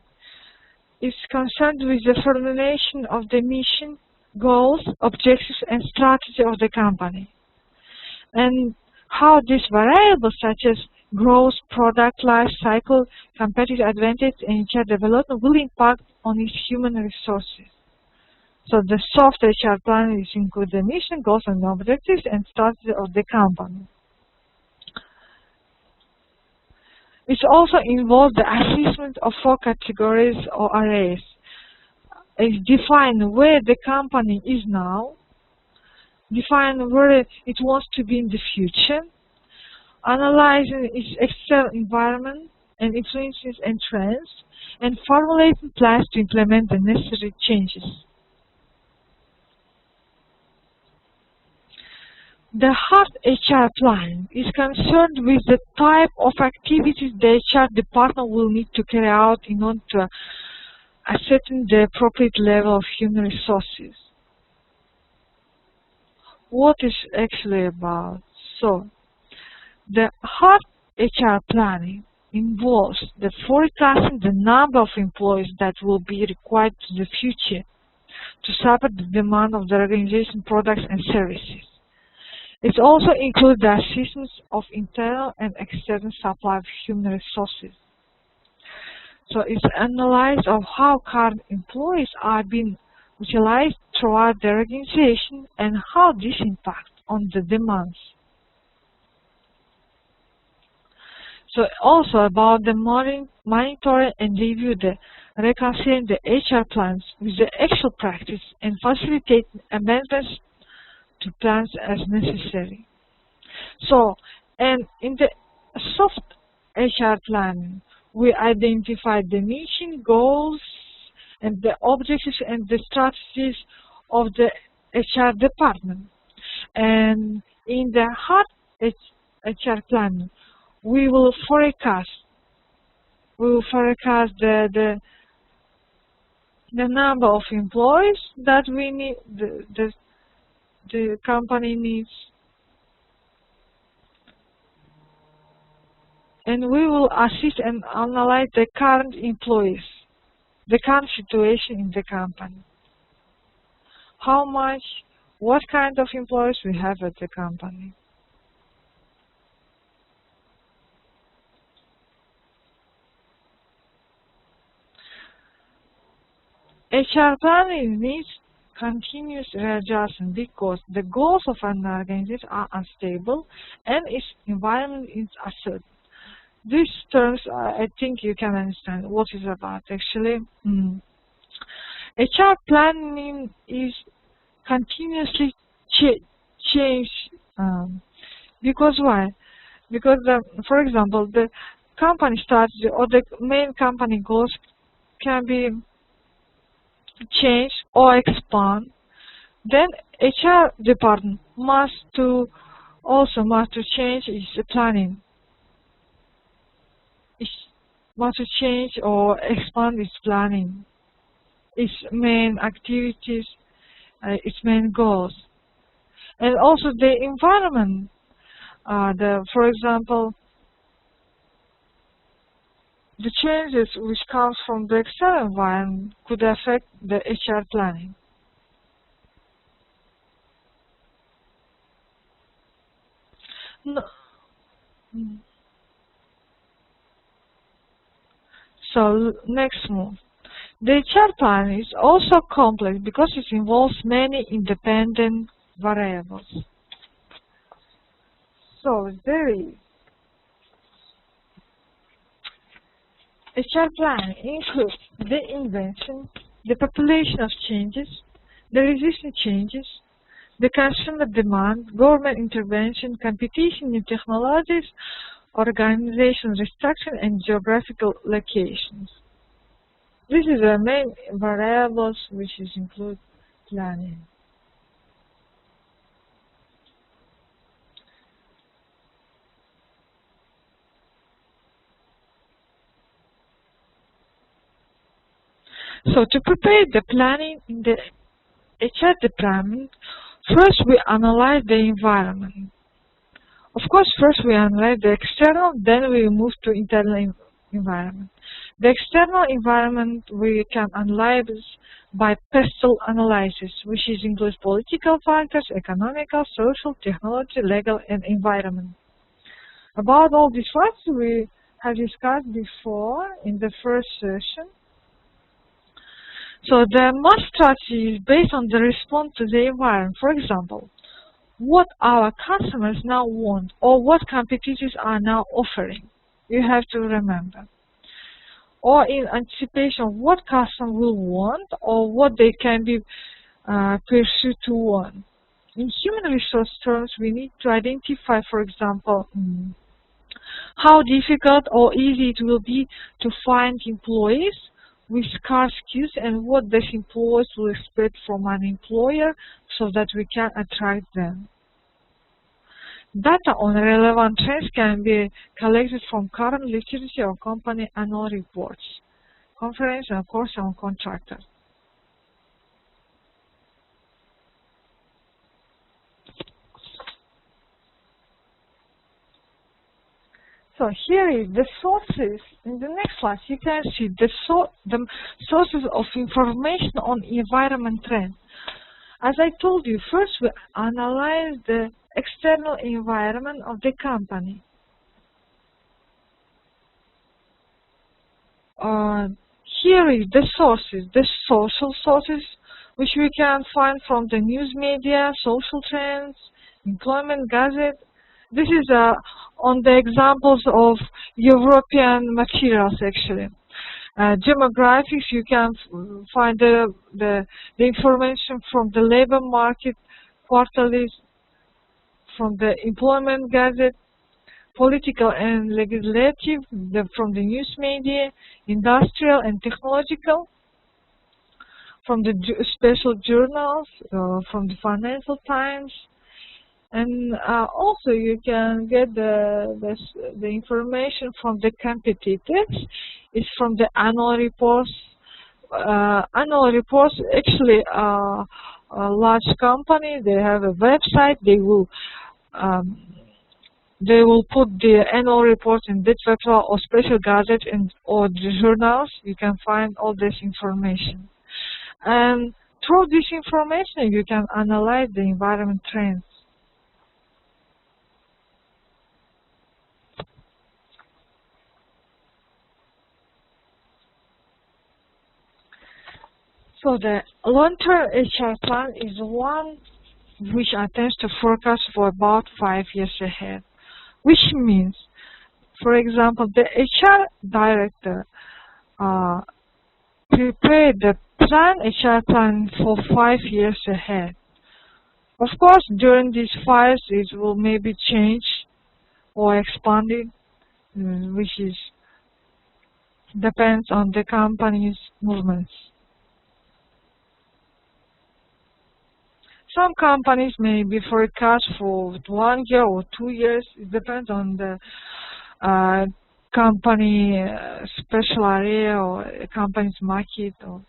is concerned with the formulation of the mission, goals, objectives, and strategy of the company, and how these variables such as growth, product life cycle, competitive advantage, and HR development will impact on its human resources. So the soft HR plan includes the mission, goals, and objectives, and strategy of the company. It also involves the assessment of 4 categories or areas. It defines where the company is now, define where it wants to be in the future, analyzing its external environment and influences and trends, and formulating plans to implement the necessary changes. The hard HR plan is concerned with the type of activities the HR department will need to carry out in order to ascertain the appropriate level of human resources. What is actually about? So, the hard HR planning involves the forecasting the number of employees that will be required in the future to support the demand of the organization products and services. It also includes the assistance of internal and external supply of human resources. So it's analyzed of how current employees are being utilized throughout the organization and how this impacts on the demands. So also about the monitoring and review the reconciling the HR plans with the actual practice and facilitate amendments to plans as necessary. So, and in the soft HR planning, we identify the mission, goals, and the objectives and the strategies of the HR department. And in the hard HR planning, we will forecast the number of employees that we need, the company needs. and we will assist and analyze the current employees, the current situation in the company. How much, what kind of employees we have at the company. HR planning needs continuous readjustment because the goals of an organization are unstable and its environment is uncertain. These terms, I think you can understand what it's about actually. HR planning is continuously change because why? Because, for example, the company strategy or the main company goals can be change or expand, then HR department must to change its planning. It must to change or expand its planning, its main activities, its main goals, and also the environment. For example, the changes which come from the external environment could affect the HR planning. No. So next move. The HR plan is also complex because it involves many independent variables. So there is HR plan includes the invention, the population of changes, the resistant changes, the consumer demand, government intervention, competition in technologies, organization restriction, and geographical locations. This is the main variables which is include planning. So to prepare the planning in the HR department, first we analyze the environment. Of course, first we analyze the external, then we move to internal environment. The external environment we can analyze by pestle analysis, which includes political factors, economical, social, technology, legal, and environment. About all these factors we have discussed before in the first session. So the MAST strategy is based on the response to the environment. For example, what our customers now want or what competitors are now offering. You have to remember. Or in anticipation of what customer will want or what they can be pursued to want. In human resource terms, we need to identify, for example, how difficult or easy it will be to find employees with scarce skills and what these employers will expect from an employer so that we can attract them. Data on relevant trends can be collected from current literature or company annual reports, conference, and of course on contractors. So here is the sources. In the next slide, you can see the sources of information on environment trends. As I told you, first we analyze the external environment of the company. Here is the sources, the social sources, which we can find from the news media, social trends, employment gazette. This is on the examples of European materials actually. Demographics, you can find the information from the labor market quarterlies, from the employment gazette, political and legislative, from the news media, industrial and technological, from the special journals, from the Financial Times, and also you can get the information from the competitors. It's from the annual reports. Annual reports actually a large company. They have a website. They will they will put the annual report in Bitwebsite or special gadgets or the journals. You can find all this information. And through this information, you can analyze the environment trends. So the long-term HR plan is one which attempts to forecast for about 5 years ahead, which means, for example, the HR director prepared the HR plan for 5 years ahead. Of course, during these 5 years, it will maybe change or expanded, which is depends on the company's movements. Some companies may be forecast for 1 year or 2 years. It depends on the company special area or company's market or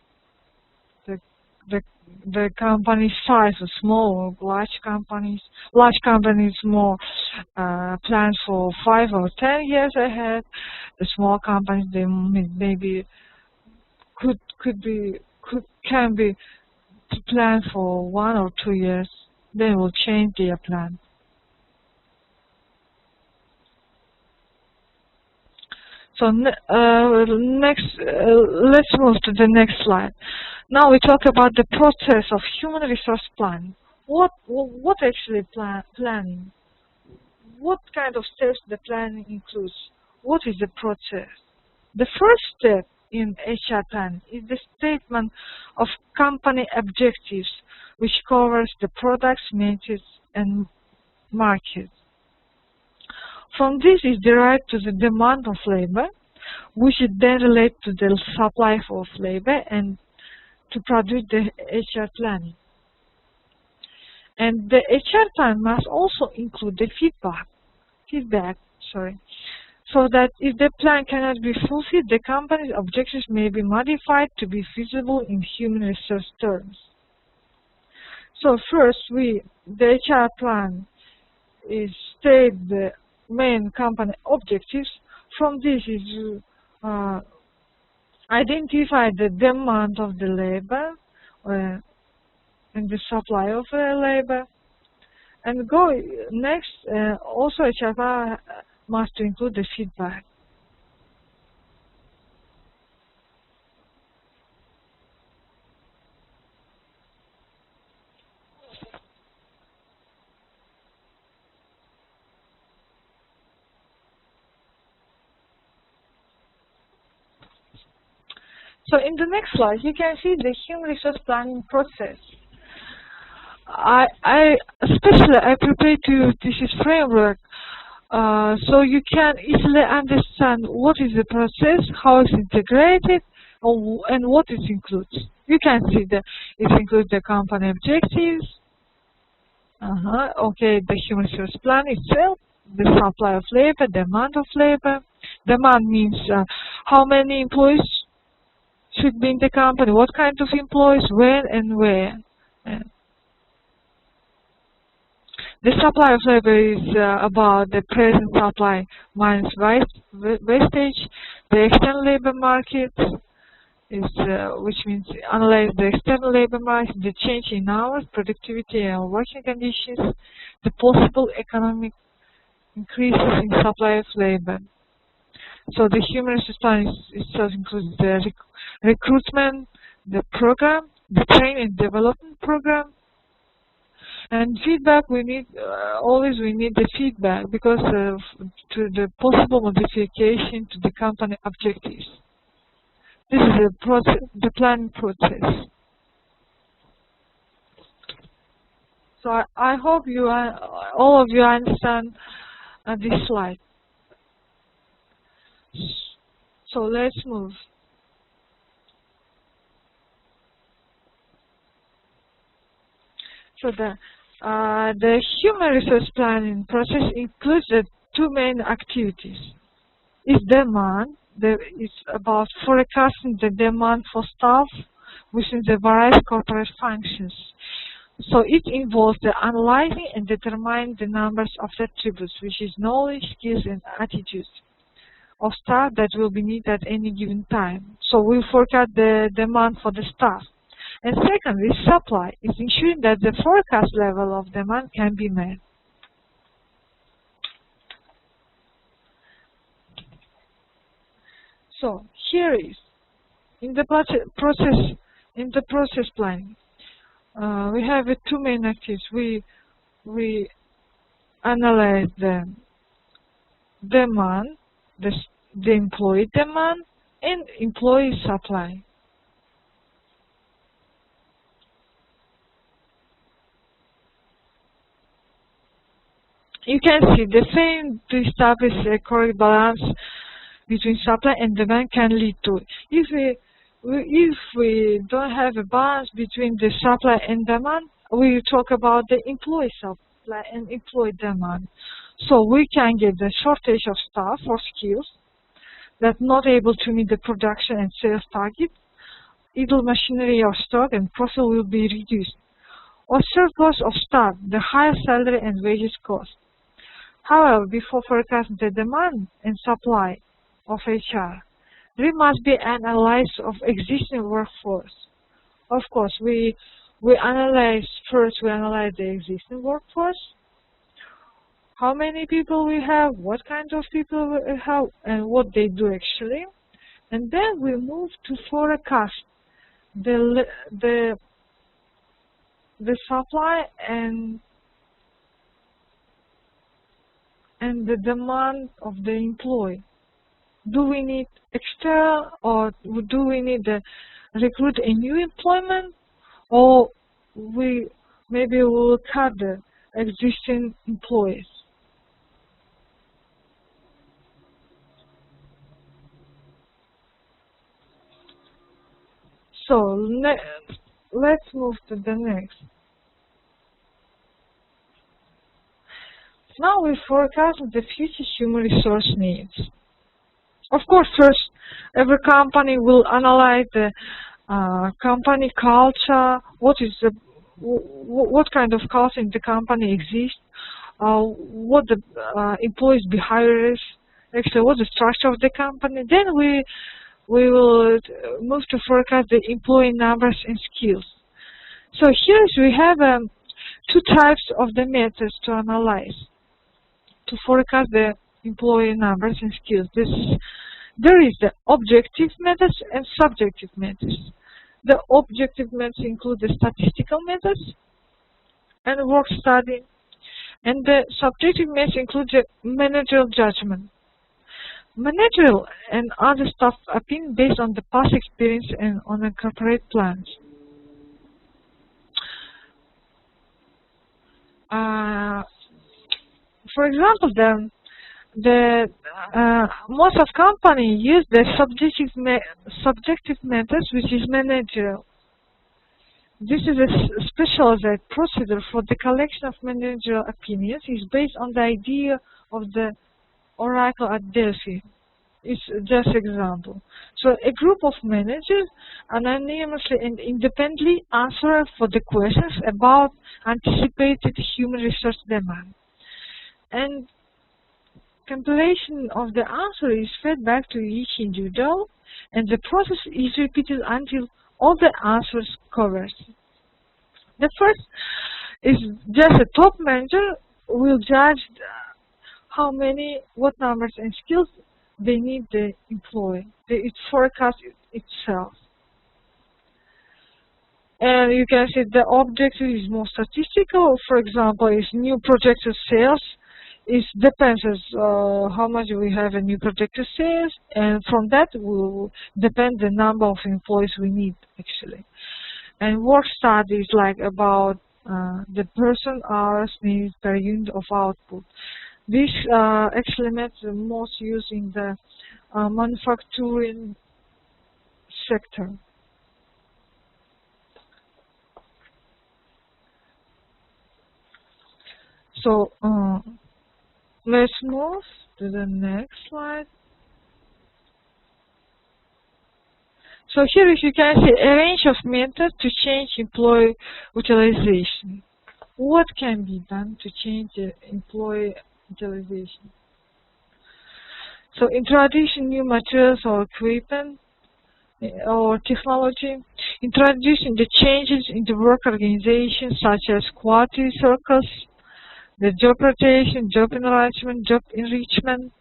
the company's size, or small or large companies. Large companies more planned for 5 or 10 years ahead. The small companies, they maybe can be planned for 1 or 2 years. They will change their plan. So next, let's move to the next slide. Now we talk about the process of human resource planning. What actually planning? What kind of steps the planning includes? What is the process? The first step in HR planning is the statement of company objectives, which covers the products, methods, and markets. From this is derived to the demand of labor, which is then related to the supply of labor and to produce the HR planning. And the HR plan must also include the feedback, so that if the plan cannot be fulfilled, the company's objectives may be modified to be feasible in human resource terms. So first, the HR plan is state the main company objectives. From this is identify the demand of the labor and the supply of labor. And go next, also HR plan must include the feedback. So in the next slide, you can see the human resource planning process. I prepared this framework so you can easily understand what is the process, how it's integrated, and what it includes. You can see that it includes the company objectives, the human resource plan itself, the supply of labor, demand of labor. Demand means how many employees should be in the company, what kind of employees, when and where. The supply of labor is about the present supply minus wastage. The external labor market is, which means analyze the external labor market, the change in hours, productivity and working conditions, the possible economic increases in supply of labor. So the human resource plan itself includes the recruitment, the program, the training and development program, and feedback. We need we need the feedback because to the possible modification to the company objectives. This is the planning process. So I hope all of you understand this slide. So let's move. So the human resource planning process includes the 2 main activities. It's demand. It's about forecasting the demand for staff within the various corporate functions. So it involves the analyzing and determining the numbers of attributes, which is knowledge, skills, and attitudes of staff that will be needed at any given time. So we forecast the demand for the staff. And secondly, supply is ensuring that the forecast level of demand can be met. So here is in the process planning. We have two main activities. We analyze the demand, the employee demand, and employee supply. You can see the failing to establish a correct balance between supply and demand can lead to, if we don't have a balance between the supply and demand, we talk about the employee supply and employee demand. So we can get the shortage of staff or skills that not able to meet the production and sales targets, idle machinery or stock and profit will be reduced, or surplus of staff, the higher salary and wages cost. However, before forecasting the demand and supply of HR, there must be an analysis of existing workforce. Of course, we analyze the existing workforce, how many people we have, what kind of people we have, and what they do actually, and then we move to forecast the supply and the demand of the employee. Do we need external, or do we need to recruit a new employment, or maybe we will cut the existing employees? So let's move to the next. Now we forecast the future human resource needs. Of course, first, every company will analyze the company culture, what kind of culture in the company exists, what the employees' behavior is, actually what the structure of the company. Then we will move to forecast the employee numbers and skills. So here we have two types of the methods to analyze, to forecast the employee numbers and skills. There is the objective methods and subjective methods. The objective methods include the statistical methods and work study, and the subjective methods include the managerial judgment. Managerial and other staff opinion based on the past experience and on the corporate plans. For example, most of companies use the subjective methods, which is managerial. This is a specialized procedure for the collection of managerial opinions. It's based on the idea of the oracle at Delphi. It's just an example. So a group of managers anonymously and independently answer for the questions about anticipated human resource demand. And compilation of the answer is fed back to each individual, and the process is repeated until all the answers covered. The first is just a top manager will judge what numbers and skills they need the employee. It forecasts itself. And you can see the objective is more statistical. For example, is new projected sales. It depends how much we have a new projected sales, and from that will depend the number of employees we need actually. And work study is like about the person hours needed per unit of output. This actually makes the most use in the manufacturing sector. So let's move to the next slide. So here, if you can see a range of methods to change employee utilization. What can be done to change employee utilization? So introducing new materials or equipment or technology, introducing the changes in the work organization such as quality circles, the job rotation, job enrichment,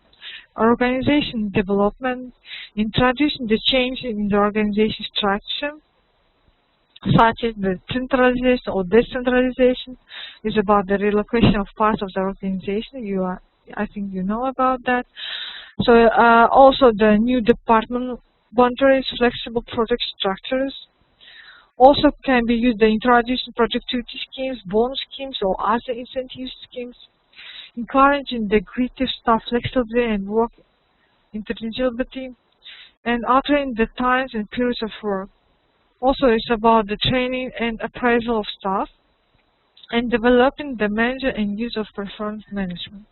organization development, introducing the changes in the organization structure, such as the centralization or decentralization, is about the relocation of parts of the organization. I think you know about that. So also the new department boundaries, flexible project structures. Also can be used the introducing productivity schemes, bonus schemes, or other incentive schemes. Encouraging the creative staff flexibility and work interchangeability, and altering the times and periods of work. Also, it's about the training and appraisal of staff, and developing the manager and use of performance management.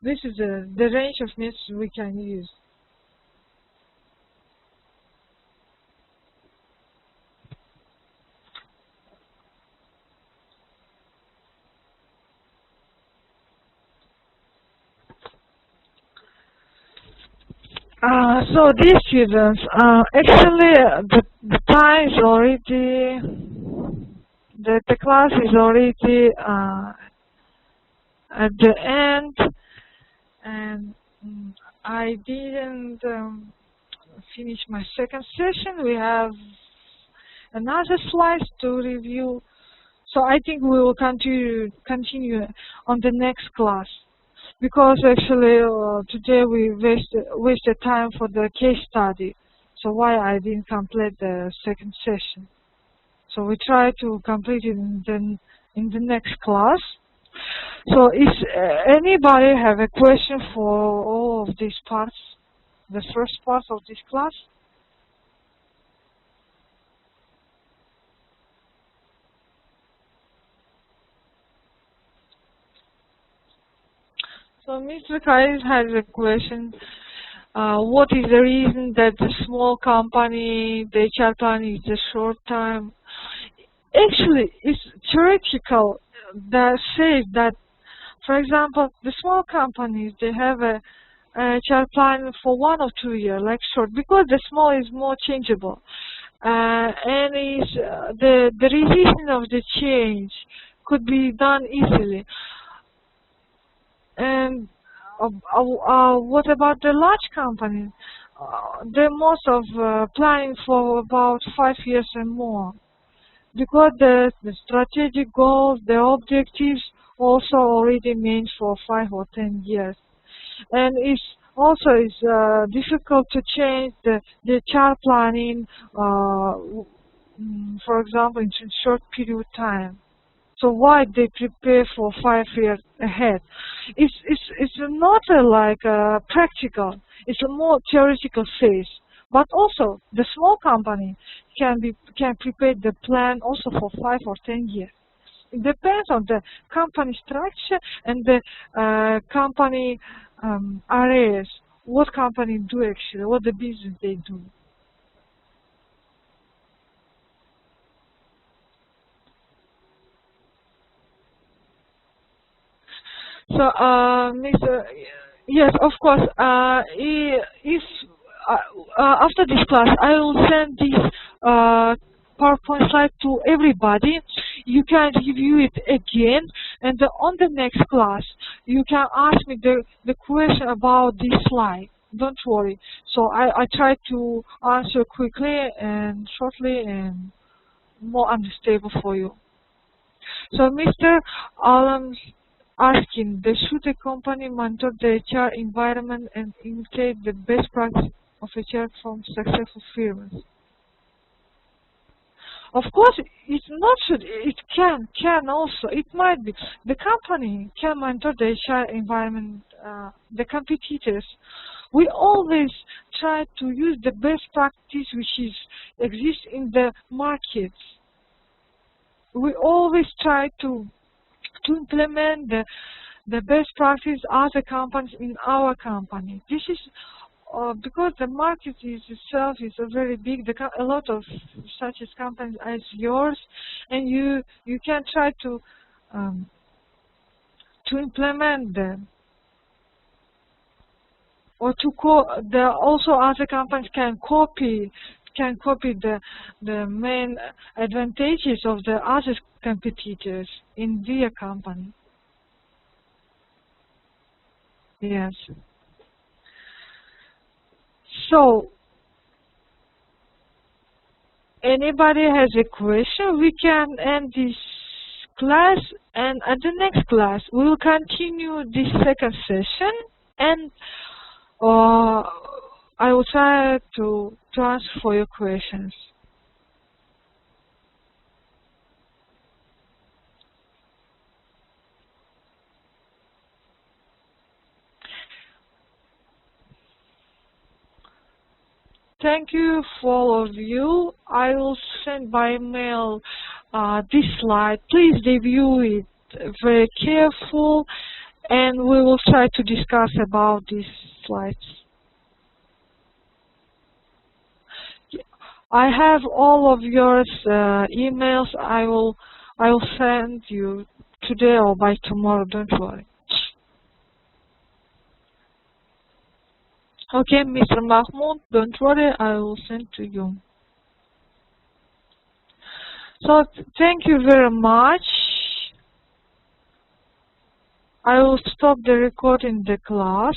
This is the range of methods we can use. So these students, actually the time is already, the class is already at the end, and I didn't finish my second session. We have another slide to review, so I think we will continue on the next class. Because actually today we wasted time for the case study, so why I didn't complete the second session. So we try to complete it in the next class. So if anybody have a question for all of these parts, the first part of this class? So Mr. Kais has a question. What is the reason that the small company, the HR plan is a short time? Actually, it's theoretical that says that, for example, the small companies, they have a HR plan for 1 or 2 years, like short, because the small is more changeable. And is the revision of the change could be done easily. And what about the large companies? They're most of planning for about 5 years and more, because the strategic goals, the objectives also already meant for 5 or 10 years. And it's also difficult to change the HR planning, for example, in a short period of time. So why they prepare for 5 years ahead? It's not like practical. It's a more theoretical phase. But also the small company can prepare the plan also for 5 or 10 years. It depends on the company structure and the company areas. What company do actually? What the business they do. So, Mr. Yes, of course. If after this class, I will send this PowerPoint slide to everybody. You can review it again, and on the next class, you can ask me the question about this slide. Don't worry. So I try to answer quickly and shortly and more understandable for you. So, Mr. Alam's asking, should a company monitor the HR environment and imitate the best practice of HR from successful firms? Of course, it's not should. It can also. It might be. The company can monitor the HR environment, the competitors. We always try to use the best practice which exists in the markets. We always try to implement the best practice other companies in our company. This is because the market itself is very big, a lot of such as companies as yours, and you can try to implement them, or also other companies can copy the main advantages of the other competitors in their company. Yes. So, anybody has a question, we can end this class, and at the next class we will continue this second session, and I will try to answer for your questions. Thank you for all of you. I will send by mail this slide. Please review it very careful, and we will try to discuss about these slides. I have all of your emails. I will send you today or by tomorrow. Don't worry. Okay, Mr. Mahmoud, don't worry, I will send to you. So, thank you very much. I will stop the recording the class.